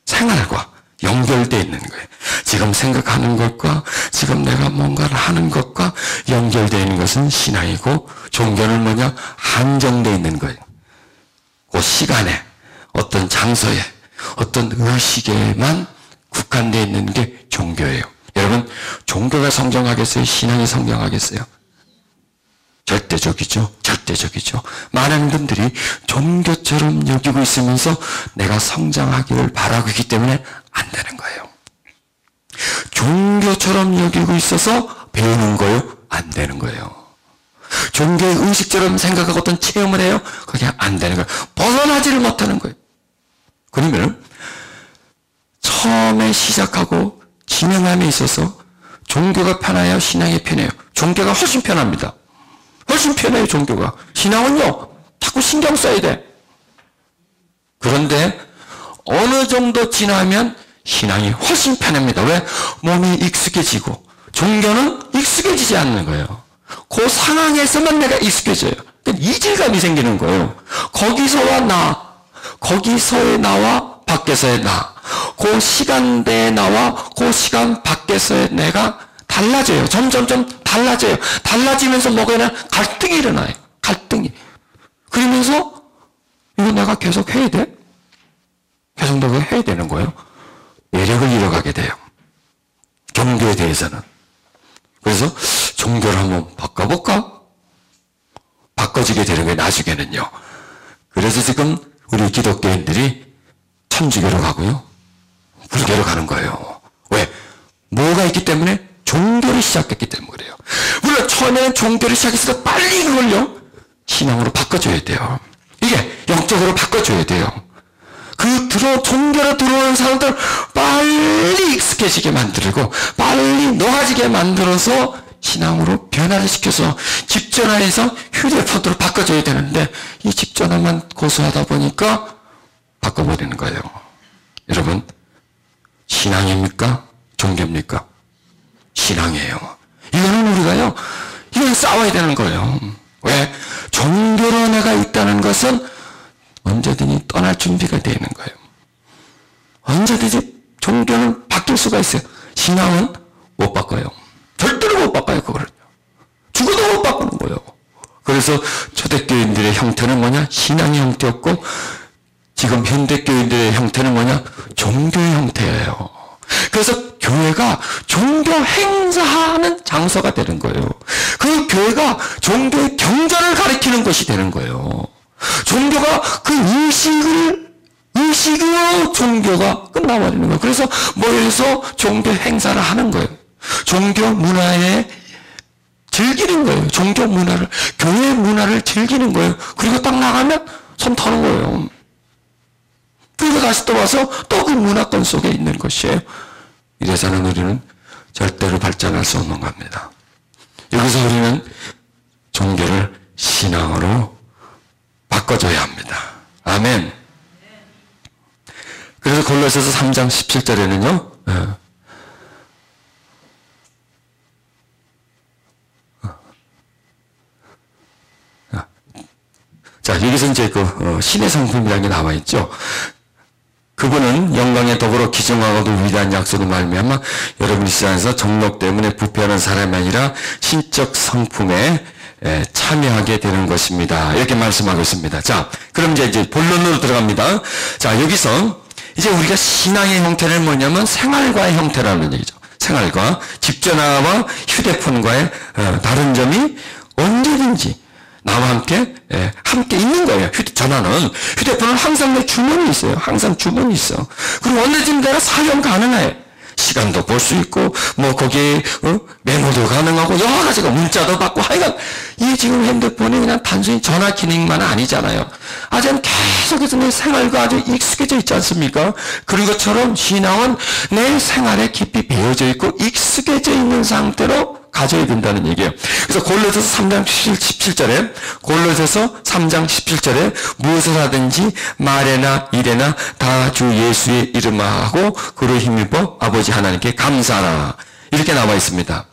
생활과 연결되어 있는 거예요. 지금 생각하는 것과 지금 내가 뭔가를 하는 것과 연결되어 있는 것은 신앙이고, 종교는 뭐냐? 한정되어 있는 거예요. 그 시간에, 어떤 장소에, 어떤 의식에만 국한되어 있는 게 종교예요. 여러분, 종교가 성장하겠어요? 신앙이 성장하겠어요? 절대적이죠. 절대적이죠. 많은 분들이 종교처럼 여기고 있으면서 내가 성장하기를 바라고 있기 때문에 안 되는 거예요. 종교처럼 여기고 있어서 배우는 거요? 안 되는 거예요. 종교의 의식처럼 생각하고 어떤 체험을 해요? 그게 안 되는 거예요. 벗어나지를 못하는 거예요. 그러면 처음에 시작하고 진행함에 있어서 종교가 편해요? 신앙이 편해요? 종교가 훨씬 편합니다. 훨씬 편해요, 종교가. 신앙은요, 자꾸 신경 써야 돼. 그런데 어느 정도 지나면 신앙이 훨씬 편합니다. 왜? 몸이 익숙해지고, 종교는 익숙해지지 않는 거예요. 그 상황에서만 내가 익숙해져요. 이질감이 생기는 거예요. 거기서의 나와 밖에서의 나, 그 시간대의 나와 그 시간 밖에서의 내가 달라져요. 점점점 달라져요. 달라지면서 뭐가 일어나요? 갈등이 일어나요. 갈등이. 그러면서 이거 내가 계속 해야 돼? 계속 내가 해야 되는 거예요. 매력을 잃어가게 돼요. 종교에 대해서는. 그래서 종교를 한번 바꿔볼까? 바꿔지게 되는 거예요, 나중에는요. 그래서 지금 우리 기독교인들이 천주교로 가고요, 불교로 가는 거예요. 왜? 뭐가 있기 때문에? 종교를 시작했기 때문에 그래요. 물론 처음에는 종교를 시작했을 때 빨리 그걸요, 신앙으로 바꿔줘야 돼요. 이게 영적으로 바꿔줘야 돼요. 종교로 들어오는 사람들 빨리 익숙해지게 만들고, 빨리 녹아지게 만들어서 신앙으로 변화를 시켜서 집전화에서 휴대폰으로 바꿔줘야 되는데, 이 집전화만 고수하다 보니까 바꿔버리는 거예요. 여러분, 신앙입니까? 종교입니까? 신앙이에요. 이거는 우리가요, 이건 싸워야 되는 거예요. 왜? 종교로 내가 있다는 것은 언제든지 떠날 준비가 되어 있는 거예요. 언제든지 종교는 바뀔 수가 있어요. 신앙은 못 바꿔요. 절대로 못 바꿔요, 그거는요. 죽어도 못 바꾸는 거예요. 그래서 초대교인들의 형태는 뭐냐? 신앙의 형태였고, 지금 현대교인들의 형태는 뭐냐? 종교의 형태예요. 그래서 교회가 종교 행사하는 장소가 되는 거예요. 그 교회가 종교의 경전을 가리키는 것이 되는 거예요. 종교가 그 의식으로 종교가 끝나버리는 거예요. 그래서 모여서 종교 행사를 하는 거예요. 종교 문화에 즐기는 거예요. 종교 문화를, 교회 문화를 즐기는 거예요. 그리고 딱 나가면 손 터는 거예요. 그리고 다시 또 와서 또 그 문화권 속에 있는 것이에요. 이래서는 우리는 절대로 발전할 수 없는 겁니다. 여기서 우리는 종교를 신앙으로 바꿔줘야 합니다. 아멘. 그래서 골로새서 3장 17절에는요, 자, 여기서 이제 신의 성품이라는 게 나와 있죠. 그분은 영광에 더불어 기증하고도 위대한 약속을 말미암아 여러분 이 세상에서 정욕 때문에 부패하는 사람이 아니라 신적 성품에 참여하게 되는 것입니다. 이렇게 말씀하고 있습니다. 자, 그럼 이제 본론으로 들어갑니다. 자, 여기서 이제 우리가 신앙의 형태는 뭐냐면 생활과의 형태라는 얘기죠. 생활과 집전화와 휴대폰과의 다른 점이 언제든지 나와 함께 있는 거예요. 휴대폰은 항상 내 주머니에 있어요. 항상 주머니에 있어. 그리고 언제든지 내가 사용 가능해. 시간도 볼 수 있고, 거기에, 메모도 가능하고, 여러 가지가 문자도 받고, 하여간, 이 지금 핸드폰이 그냥 단순히 전화 기능만 아니잖아요. 아주 계속해서 내 생활과 아주 익숙해져 있지 않습니까? 그런 것처럼 신앙은 내 생활에 깊이 배어져 있고, 익숙해져 있는 상태로 가져야 된다는 얘기예요. 그래서 골로새서 3장 17절에 골로새서 3장 17절에 무엇을 하든지 말에나 일에나 다 주 예수의 이름하고 그로 힘입어 아버지 하나님께 감사하라. 이렇게 나와 있습니다.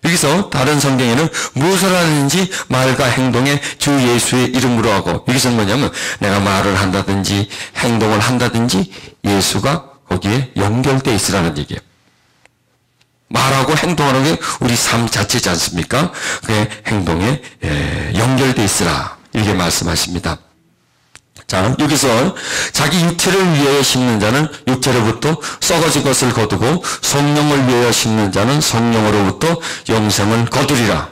여기서 다른 성경에는 무엇을 하든지 말과 행동에 주 예수의 이름으로 하고, 여기서는 뭐냐면 내가 말을 한다든지 행동을 한다든지 예수가 거기에 연결되어 있으라는 얘기예요. 말하고 행동하는 게 우리 삶 자체지 않습니까? 그의 행동에 연결되어 있으라. 이렇게 말씀하십니다. 자, 여기서 자기 육체를 위하여 심는 자는 육체로부터 썩어진 것을 거두고 성령을 위하여 심는 자는 성령으로부터 영생을 거두리라.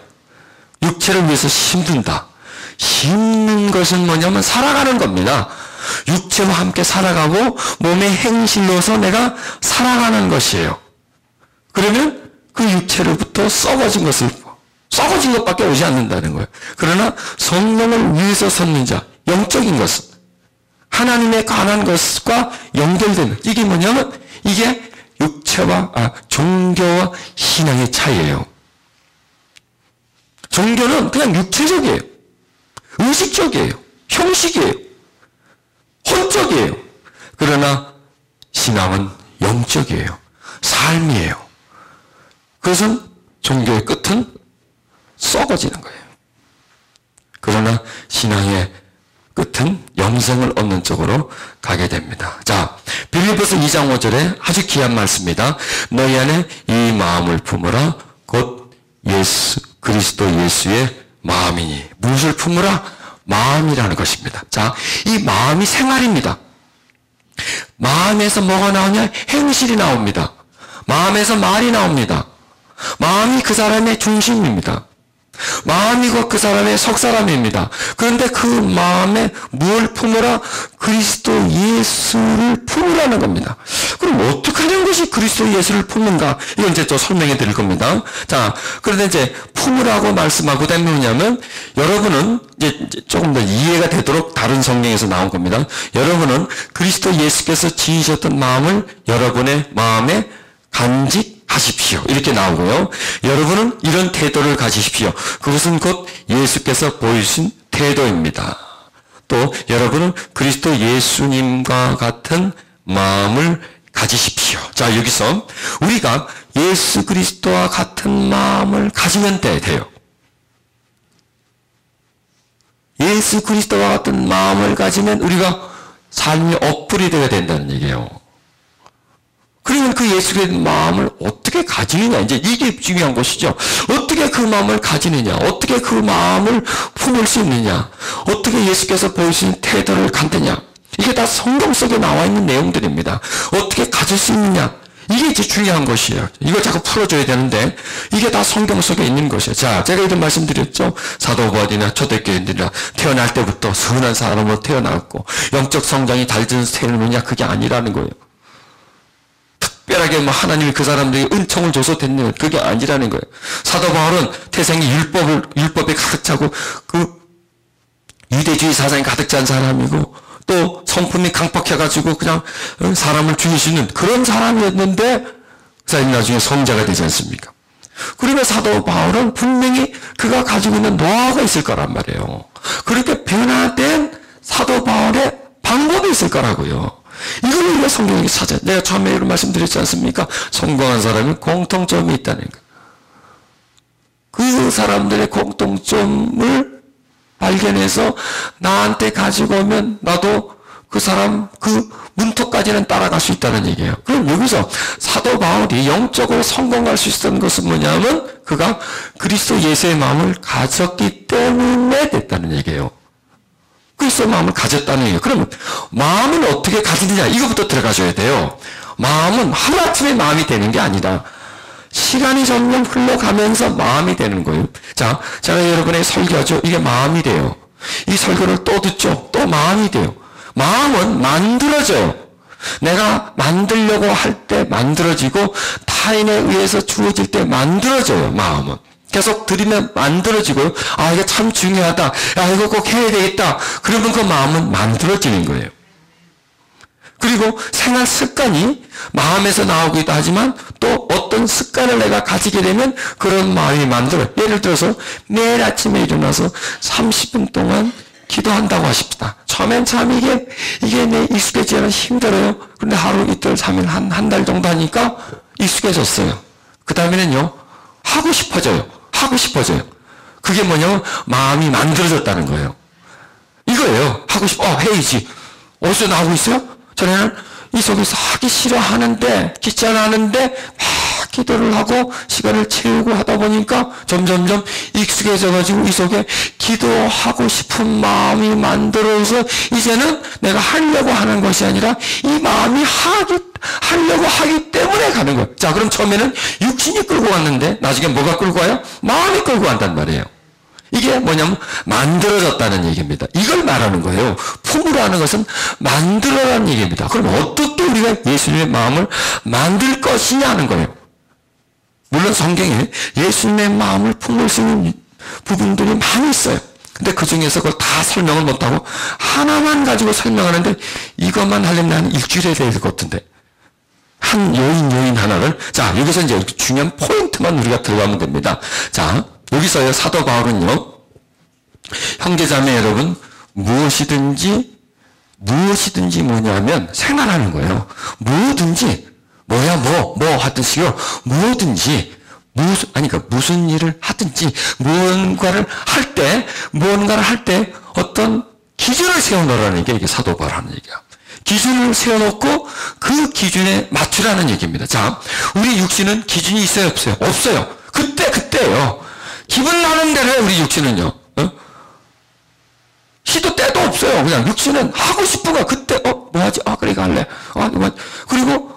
육체를 위해서 심는다. 심는 것은 뭐냐면 살아가는 겁니다. 육체와 함께 살아가고 몸의 행실로서 내가 살아가는 것이에요. 그러면 그 육체로부터 썩어진 것밖에 오지 않는다는 거예요. 그러나 성령을 위해서 섰는 자, 영적인 것, 하나님에 관한 것과 연결되는, 이게 뭐냐면 이게 종교와 신앙의 차이예요. 종교는 그냥 육체적이에요. 의식적이에요. 형식이에요. 혼적이에요. 그러나 신앙은 영적이에요. 삶이에요. 그것은 종교의 끝은 썩어지는 거예요. 그러나 신앙의 끝은 영생을 얻는 쪽으로 가게 됩니다. 자, 빌립보서 2장 5절에 아주 귀한 말씀입니다. 너희 안에 이 마음을 품으라. 곧 그리스도 예수의 마음이니. 무엇을 품으라? 마음이라는 것입니다. 자, 이 마음이 생활입니다. 마음에서 뭐가 나오냐? 행실이 나옵니다. 마음에서 말이 나옵니다. 마음이 그 사람의 중심입니다. 마음이 곧 그 사람의 속사람입니다. 그런데 그 마음에 뭘 품으라? 그리스도 예수를 품으라는 겁니다. 그럼 어떻게 하는 것이 그리스도 예수를 품는가? 이건 이제 또 설명해 드릴 겁니다. 자, 그런데 이제 품으라고 말씀하고 되면냐면 여러분은 이제 조금 더 이해가 되도록 다른 성경에서 나온 겁니다. 여러분은 그리스도 예수께서 지으셨던 마음을 여러분의 마음에 간직하십시오. 이렇게 나오고요. 여러분은 이런 태도를 가지십시오. 그것은 곧 예수께서 보이신 태도입니다. 또 여러분은 그리스도 예수님과 같은 마음을 가지십시오. 자, 여기서 우리가 예수 그리스도와 같은 마음을 가지면 돼요. 예수 그리스도와 같은 마음을 가지면 우리가 삶이 업그레이드가 된다는 얘기예요. 그러면 그 예수 그리스도의 마음을 어떻게 가지느냐, 이제 이게 중요한 것이죠. 어떻게 그 마음을 가지느냐, 어떻게 그 마음을 품을 수 있느냐, 어떻게 예수께서 보여주신 태도를 갖느냐, 이게 다 성경 속에 나와 있는 내용들입니다. 어떻게 가질 수 있느냐, 이게 이제 중요한 것이에요. 이걸 자꾸 풀어줘야 되는데 이게 다 성경 속에 있는 것이에요. 자, 제가 이런 말씀드렸죠. 사도 바울이나 초대교인들이나 태어날 때부터 선한 사람으로 태어났고 영적 성장이 달라져서 태어나느냐, 그게 아니라는 거예요. 특별하게 하나님이 그 사람들에게 은총을 줘서 됐느냐, 그게 아니라는 거예요. 사도 바울은 태생이 율법에 가득 차고 그 유대주의 사상이 가득 찬 사람이고 또 성품이 강팍해가지고 그냥 사람을 죽이시는 그런 사람이었는데 그 사람이 나중에 성자가 되지 않습니까? 그러면 사도 바울은 분명히 그가 가지고 있는 노하우가 있을 거란 말이에요. 그렇게 변화된 사도 바울의 방법이 있을 거라고요. 이걸 우리가 성경에 찾아요. 내가 처음에 이런 말씀드렸지 않습니까? 성공한 사람이 공통점이 있다는 거. 그 사람들의 공통점을 발견해서 나한테 가지고 오면 나도 그 사람 그 문턱까지는 따라갈 수 있다는 얘기예요. 그럼 여기서 사도 바울이 영적으로 성공할 수 있었던 것은 뭐냐면 그가 그리스도 예수의 마음을 가졌기 때문에 됐다는 얘기예요. 그리스도의 마음을 가졌다는 얘기예요. 그러면 마음을 어떻게 가지느냐, 이거부터 들어가셔야 돼요. 마음은 하루아침에 마음이 되는 게 아니라 시간이 점점 흘러가면서 마음이 되는 거예요. 자, 제가 여러분의 설교하죠. 이게 마음이 돼요. 이 설교를 또 듣죠. 또 마음이 돼요. 마음은 만들어져요. 내가 만들려고 할 때 만들어지고 타인에 의해서 주어질 때 만들어져요. 마음은. 계속 들이면 만들어지고요. 아, 이게 참 중요하다. 야, 이거 꼭 해야 되겠다. 그러면 그 마음은 만들어지는 거예요. 그리고 생활 습관이 마음에서 나오기도 하지만 또 어떤 습관을 내가 가지게 되면 그런 마음이 만들어요. 예를 들어서 매일 아침에 일어나서 30분 동안 기도한다고 하십시다. 처음엔 참 이게 내 익숙해지면 힘들어요. 그런데 하루, 이틀, 3일, 한 달 정도 하니까 익숙해졌어요. 그 다음에는요, 하고 싶어져요. 하고 싶어져요. 그게 뭐냐면 마음이 만들어졌다는 거예요. 이거예요. 하고 싶어. 해야지. 어디서 나오고 있어요? 전에는 이 속에서 하기 싫어하는데, 귀찮아하는데 막 기도를 하고 시간을 채우고 하다 보니까 점점점 익숙해져가지고 이 속에 기도하고 싶은 마음이 만들어서 이제는 내가 하려고 하는 것이 아니라 이 마음이 하려고 하기 때문에 가는 거예요. 자, 그럼 처음에는 육신이 끌고 왔는데 나중에 뭐가 끌고 와요? 마음이 끌고 간단 말이에요. 이게 뭐냐면 만들어졌다는 얘기입니다. 이걸 말하는 거예요. 품으로 하는 것은 만들어라는 얘기입니다. 그럼 어떻게 우리가 예수님의 마음을 만들 것이냐 하는 거예요. 물론 성경에 예수님의 마음을 품을 수 있는 부분들이 많이 있어요. 근데 그 중에서 그걸 다 설명을 못하고 하나만 가지고 설명하는데 이것만 하려면 한 일주일에 돼야 될 것 같은데. 한 요인 하나를. 자, 여기서 이제 중요한 포인트만 우리가 들어가면 됩니다. 자, 여기서요, 사도 바울은요, 형제자매 여러분, 무엇이든지 뭐냐면 생활하는 거예요. 뭐든지, 하던 식으로, 뭐든지, 무슨 일을 하든지, 무언가를 할 때 어떤 기준을 세워놓으라는 게 이게 사도 바울 하는 얘기야. 기준을 세워놓고 그 기준에 맞추라는 얘기입니다. 자, 우리 육신은 기준이 있어요, 없어요? 없어요. 그때예요. 기분 나는 대로 우리 육신은요. 시도 때도 없어요. 그냥 육신은 하고 싶은 거 그때 뭐 하지? 그래 이거 할래. 그리고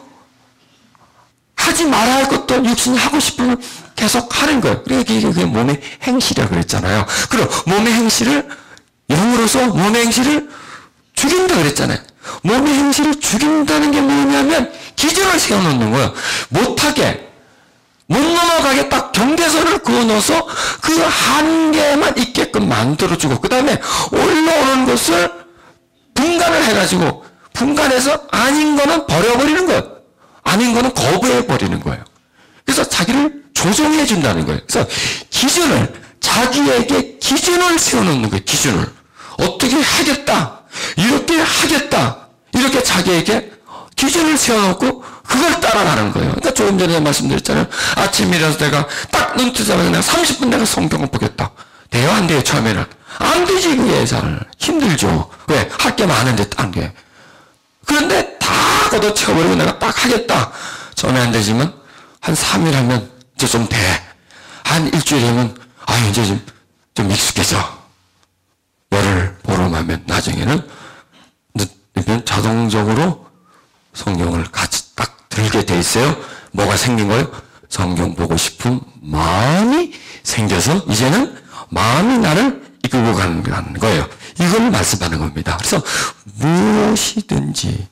하지 말아야 할 것도 육신이 하고 싶으면 계속 하는 거예요. 그게 몸의 행실이라고 그랬잖아요. 그리고 몸의 행실을 영으로서 몸의 행실을 죽인다 그랬잖아요. 몸의 행실을 죽인다는 게 뭐냐면 기준을 세워놓는 거예요. 못 넘어가게 딱 경계선을 그어놓아서 그 한계만 있게끔 만들어주고 그 다음에 올라오는 것을 분간을 해가지고 분간해서 아닌 거는 버려버리는 거예요. 아닌 거는 거부해버리는 거예요. 그래서 자기를 조정해 준다는 거예요. 그래서 자기에게 기준을 세워놓는 거예요. 기준을. 어떻게 하겠다. 이렇게 하겠다. 이렇게 자기에게 기준을 세워놓고 그걸 따라가는 거예요. 그러니까 조금 전에 말씀드렸잖아요. 아침에 일어나서 내가 딱 눈 뜨자마자 내가 30분 내가 성경을 보겠다. 돼요? 안 돼요? 처음에는. 안 되지, 그게 잘. 힘들죠. 왜? 할 게 많은데 딴 게. 그런데 다 걷어채워버리고 내가 딱 하겠다. 처음에 안 되지만 한 3일 하면 이제 좀 돼. 한 일주일 하면 이제 좀 익숙해져. 열흘 보름하면 나중에는 자동적으로 성경을 같이 딱 들게 돼 있어요. 뭐가 생긴 거예요? 성경 보고 싶은 마음이 생겨서 이제는 마음이 나를 이끌고 가는 거예요. 이걸 말씀하는 겁니다. 그래서 무엇이든지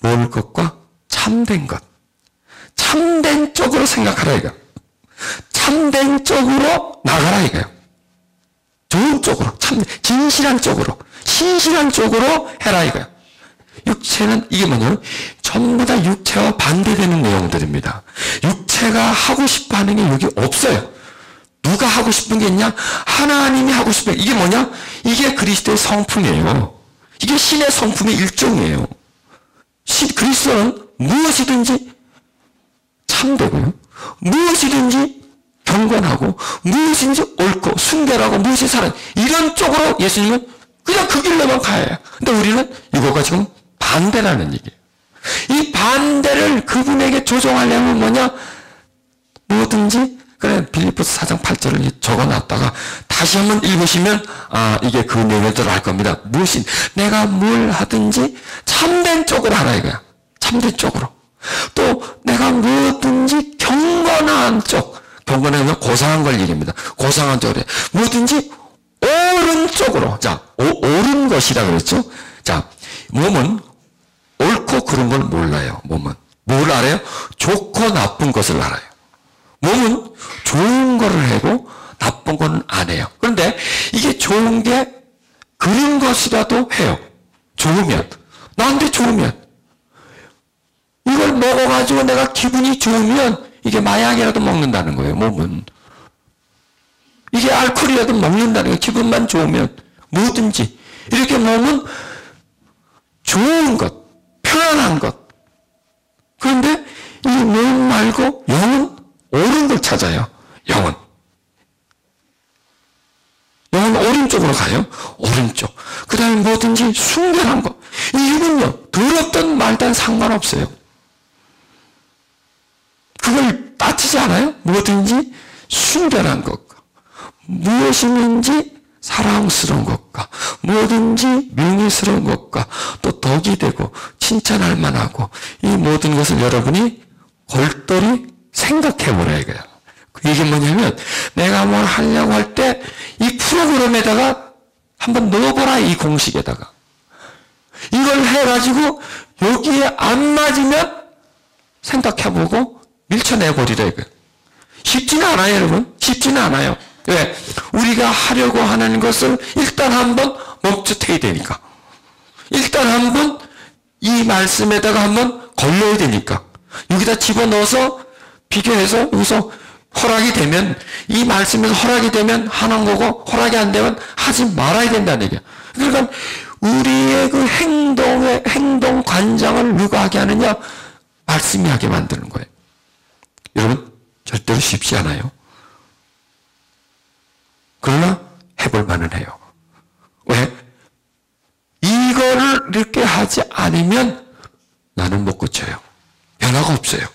모을 것과 참된 것, 참된 쪽으로 생각하라 이거예요. 참된 쪽으로 나가라 이거예요. 좋은 쪽으로, 진실한 쪽으로, 신실한 쪽으로 해라 이거예요. 육체는 이게 뭐냐면 전부 다 육체와 반대되는 내용들입니다. 육체가 하고 싶어 하는 게 여기 없어요. 누가 하고 싶은 게 있냐? 하나님이 하고 싶은 게 이게 뭐냐? 이게 그리스도의 성품이에요. 이게 신의 성품의 일종이에요. 그리스도는 무엇이든지 참되고요. 무엇이든지 경건하고 무엇인지 옳고 순결하고 무엇이 사랑 이런 쪽으로 예수님은 그냥 그 길로만 가야 해요. 근데 우리는 이거가 지금 반대라는 얘기예요. 이 반대를 그분에게 조정하려면 뭐냐? 뭐든지 그래 빌립보서 4장 8절을 적어놨다가 다시 한번 읽으시면 이게 그 내용을 알 겁니다. 무엇인 내가 뭘 하든지 참된 쪽으로 하라 이거야. 참된 쪽으로. 또 내가 뭐든지 경건한 쪽. 경건하면 고상한 걸 얘기합니다. 고상한 쪽으로. 뭐든지 옳은 쪽으로. 자, 옳은 것이라 그랬죠? 자, 몸은 옳고 그런 걸 몰라요. 몸은. 뭘 알아요? 좋고 나쁜 것을 알아요. 몸은 좋은 거를 하고 나쁜 건 안 해요. 그런데 이게 좋은 게 그런 것이라도 해요. 좋으면. 나한테 좋으면. 이걸 먹어가지고 내가 기분이 좋으면 이게 마약이라도 먹는다는 거예요. 몸은. 이게 알코올이라도 먹는다는 거예요. 기분만 좋으면. 뭐든지. 이렇게 몸은 좋은 것, 편안한 것. 그런데 이 몸 말고 영은 옳은 걸 찾아요. 영은. 영은 오른쪽으로 가요. 오른쪽. 그 다음에 뭐든지 순결한 것. 이 육은요. 더럽든 말든 상관없어요. 그걸 따지지 않아요? 뭐든지 순결한 것과 무엇이든지 사랑스러운 것과 뭐든지 명예스러운 것과 또 덕이 되고 칭찬할 만하고 이 모든 것을 여러분이 골똘히 생각해보라 이거예요. 이게 뭐냐면 내가 뭘 하려고 할 때 이 프로그램에다가 한번 넣어보라 이 공식에다가 이걸 해가지고 여기에 안 맞으면 생각해보고 밀쳐내버리라 이거예요. 쉽지는 않아요 여러분. 쉽지는 않아요. 왜? 우리가 하려고 하는 것을 일단 한번 멈춰야 되니까. 일단 한번 이 말씀에다가 한번 걸려야 되니까. 여기다 집어넣어서 비교해서 여기서 허락이 되면 이 말씀에서 허락이 되면 하는 거고 허락이 안 되면 하지 말아야 된다는 얘기야. 그러니까 우리의 그 행동 관장을 누가 하게 하느냐? 말씀이 하게 만드는 거예요. 여러분 절대로 쉽지 않아요. 그러나 해볼 만은 해요. 왜? 이거를 이렇게 하지 않으면 나는 못 고쳐요. 변화가 없어요.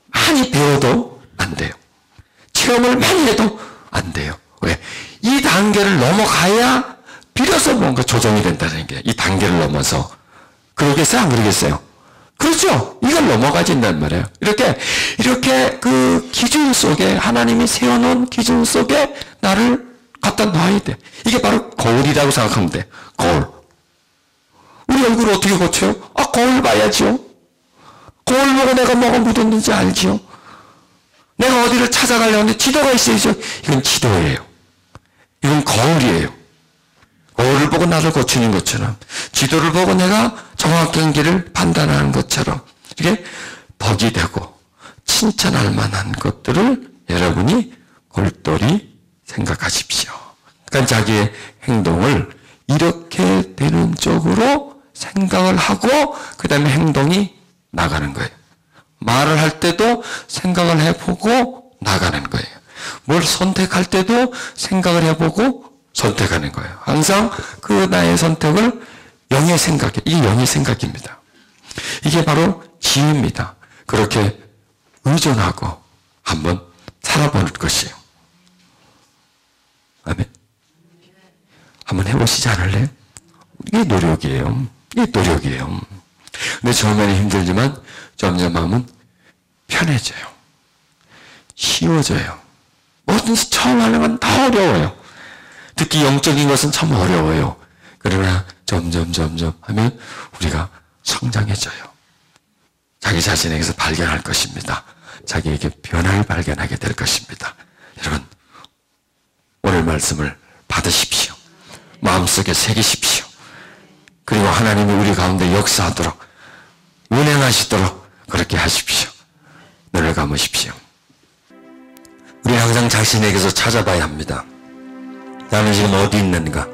많이 배워도 안 돼요. 체험을 많이 해도 안 돼요. 왜? 이 단계를 넘어가야 비로소 뭔가 조정이 된다는 게 이 단계를 넘어서. 그러겠어요? 안 그러겠어요? 그렇죠? 이걸 넘어가진단 말이에요. 이렇게 그 기준 속에, 하나님이 세워놓은 기준 속에 나를 갖다 놔야 돼. 이게 바로 거울이라고 생각하면 돼. 거울. 우리 얼굴을 어떻게 고쳐요? 거울 봐야죠. 거울 보고 내가 뭐가 묻었는지 알죠. 내가 어디를 찾아가려고 하는데 지도가 있어야죠. 이건 지도예요. 이건 거울이에요. 거울을 보고 나를 고치는 것처럼, 지도를 보고 내가 정확한 길을 판단하는 것처럼, 이게 덕이 되고 칭찬할 만한 것들을 여러분이 골똘히 생각하십시오. 그러니까 자기의 행동을 이렇게 되는 쪽으로 생각을 하고 그 다음에 행동이 나가는 거예요. 말을 할 때도 생각을 해보고 나가는 거예요. 뭘 선택할 때도 생각을 해보고 선택하는 거예요. 항상 그 나의 선택을 영의 생각, 이게 영의 생각입니다. 이게 바로 지혜입니다. 그렇게 의존하고 한번 살아보는 것이에요. 아멘. 한번 해보시지 않을래요? 이게 노력이에요. 이게 노력이에요. 근데 처음에는 힘들지만 점점 하면 편해져요. 쉬워져요. 뭐든지 처음 하는 건 더 어려워요. 특히 영적인 것은 참 어려워요. 그러나 점점 하면 우리가 성장해져요. 자기 자신에게서 발견할 것입니다. 자기에게 변화를 발견하게 될 것입니다. 여러분, 오늘 말씀을 받으십시오. 마음속에 새기십시오. 그리고 하나님이 우리 가운데 역사하도록, 운행하시도록 그렇게 하십시오. 눈을 감으십시오. 우리 항상 자신에게서 찾아봐야 합니다. 나는 지금 어디 있는가?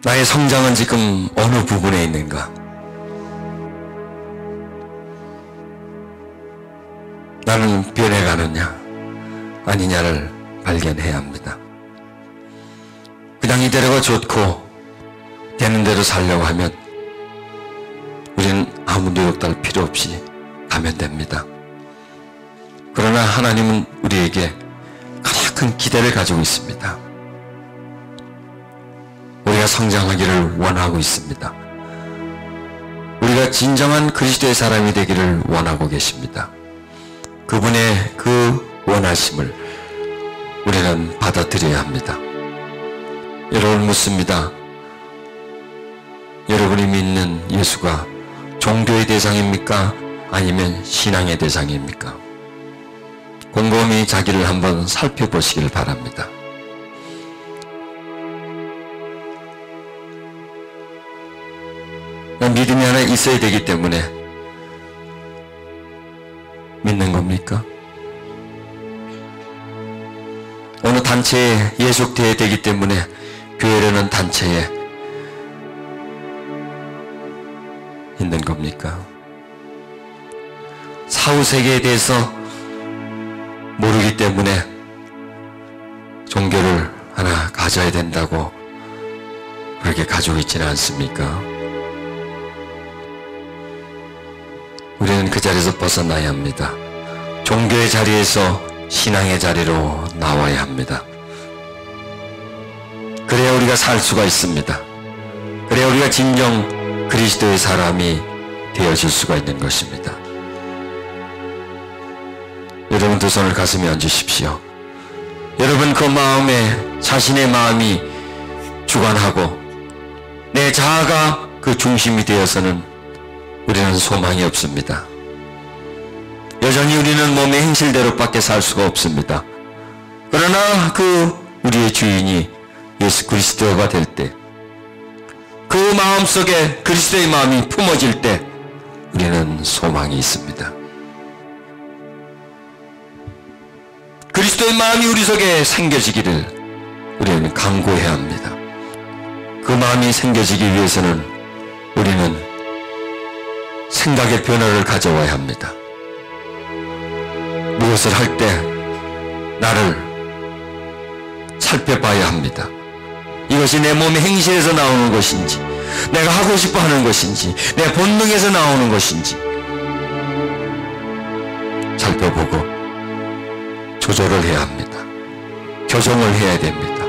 나의 성장은 지금 어느 부분에 있는가? 나는 변해가느냐 아니냐를 발견해야 합니다. 그냥 이대로가 좋고 되는 대로 살려고 하면 우리는 아무 노력도 할 필요 없이 가면 됩니다. 그러나 하나님은 우리에게 가장 큰 기대를 가지고 있습니다. 우리가 성장하기를 원하고 있습니다. 우리가 진정한 그리스도의 사람이 되기를 원하고 계십니다. 그분의 그 원하심을 우리는 받아들여야 합니다. 여러분 묻습니다. 여러분이 믿는 예수가 종교의 대상입니까? 아니면 신앙의 대상입니까? 곰곰이 자기를 한번 살펴보시길 바랍니다. 믿음이 하나 있어야 되기 때문에 믿는 겁니까? 어느 단체에 예속되어야 되기 때문에 교회라는 단체에 있는 겁니까? 사후세계에 대해서 모르기 때문에 종교를 하나 가져야 된다고 그렇게 가지고 있지는 않습니까? 우리는 그 자리에서 벗어나야 합니다. 종교의 자리에서 신앙의 자리로 나와야 합니다. 그래야 우리가 살 수가 있습니다. 그래야 우리가 진정 그리스도의 사람이 되어질 수가 있는 것입니다. 여러분 두 손을 가슴에 얹으십시오. 여러분 그 마음에 자신의 마음이 주관하고 내 자아가 그 중심이 되어서는 우리는 소망이 없습니다. 여전히 우리는 몸의 행실대로밖에 살 수가 없습니다. 그러나 그 우리의 주인이 예수 그리스도가 될 때, 그 마음속에 그리스도의 마음이 품어질 때 우리는 소망이 있습니다. 그리스도의 마음이 우리 속에 생겨지기를 우리는 간구해야 합니다. 그 마음이 생겨지기 위해서는 우리는 생각의 변화를 가져와야 합니다. 무엇을 할 때 나를 살펴봐야 합니다. 이것이 내 몸의 행실에서 나오는 것인지, 내가 하고 싶어 하는 것인지, 내 본능에서 나오는 것인지 살펴보고 조절을 해야 합니다. 교정을 해야 됩니다.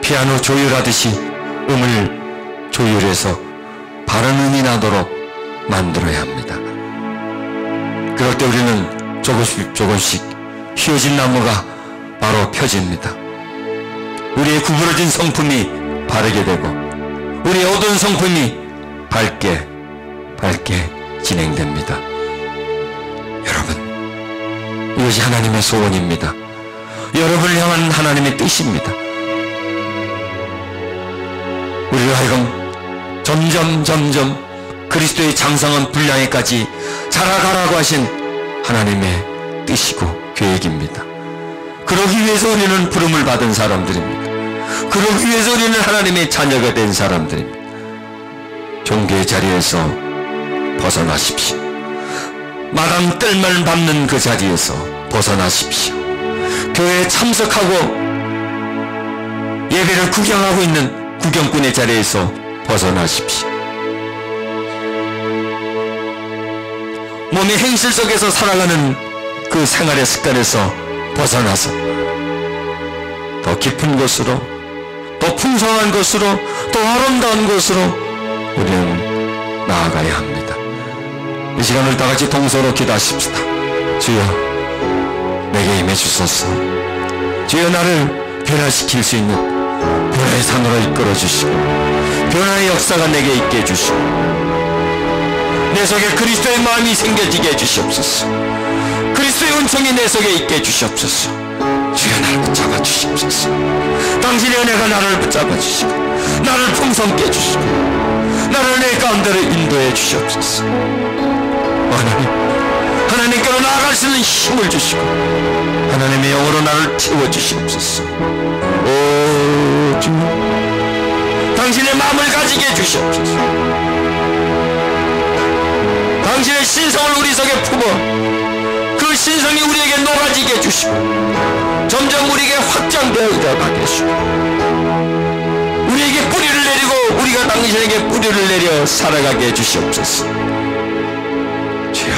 피아노 조율하듯이 음을 조율해서 바른 음이 나도록 만들어야 합니다. 그럴 때 우리는 조금씩 휘어진 나무가 바로 펴집니다. 우리의 구부러진 성품이 바르게 되고 우리의 어두운 성품이 밝게 진행됩니다. 여러분, 이것이 하나님의 소원입니다. 여러분을 향한 하나님의 뜻입니다. 우리를 하여금 점점 그리스도의 장성한 분량에까지 자라가라고 하신 하나님의 뜻이고 계획입니다. 그러기 위해서 우리는 부름을 받은 사람들입니다. 그러기 위해서 우리는 하나님의 자녀가 된 사람들입니다. 종교의 자리에서 벗어나십시오. 마당 뜰만 밟는 그 자리에서 벗어나십시오. 교회에 참석하고 예배를 구경하고 있는 구경꾼의 자리에서 벗어나십시오. 몸의 행실 속에서 살아가는 그 생활의 습관에서 벗어나서 더 깊은 곳으로, 더 풍성한 곳으로, 더 아름다운 곳으로 우리는 나아가야 합니다. 이 시간을 다 같이 동서로 기도하십시다. 주여, 내게 임해 주소서. 주여, 나를 변화시킬 수 있는 변화의 산으로 이끌어 주시고, 변화의 역사가 내게 있게 해주시고, 내 속에 그리스도의 마음이 생겨지게 해주시옵소서. 그리스도의 은총이 내 속에 있게 해주시옵소서. 주여, 나를 붙잡아 주시옵소서. 당신의 은혜가 나를 붙잡아 주시고, 나를 풍성케 해주시고, 나를 내 가운데로 인도해 주시옵소서. 하나님께로 나아갈 수 있는 힘을 주시고, 하나님의 영으로 나를 채워주시옵소서. 오 주, 당신의 마음을 가지게 해주시옵소서. 당신의 신성을 우리 속에 품어 그 신성이 우리에게 녹아지게 해주시고, 점점 우리에게 확장되어 가게 해주시고, 우리에게 뿌리를 내리고 우리가 당신에게 뿌리를 내려 살아가게 해주시옵소서. 주여,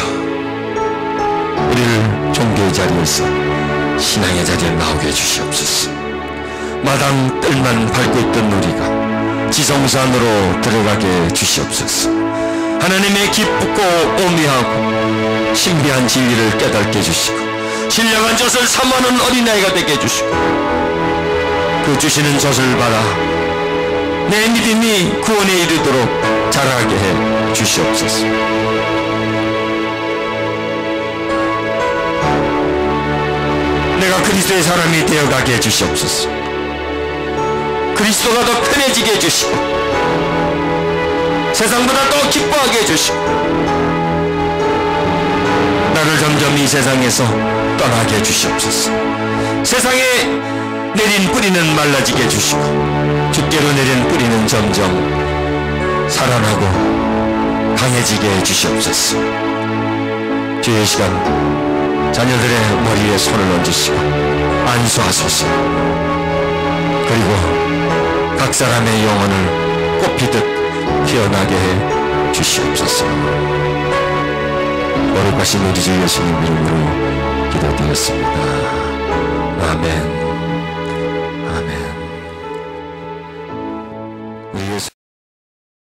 우리를 종교의 자리에서 신앙의 자리에 나오게 해주시옵소서. 마당 뜰만 밟고 있던 우리가 지성산으로 들어가게 해주시옵소서. 하나님의 기쁘고 오묘하고 신비한 진리를 깨닫게 해주시고, 신령한 젖을 사모하는 어린아이가 되게 해주시고, 그 주시는 젖을 받아 내 믿음이 구원에 이르도록 자라게 해 주시옵소서. 내가 그리스도의 사람이 되어가게 해주시옵소서. 그리스도가 더 편해지게 해주시고, 세상보다 더 기뻐하게 해주시고, 나를 점점 이 세상에서 떠나게 해주시옵소서. 세상에 내린 뿌리는 말라지게 해주시고, 주께로 내린 뿌리는 점점 살아나고 강해지게 해주시옵소서. 주의 시간 자녀들의 머리에 손을 얹으시고 안수하소서. 그리고 각 사람의 영혼을 꽃피듯 피어나게 해 주시옵소서. 거룩하신 우리 주 예수님 이름으로 기도드렸습니다.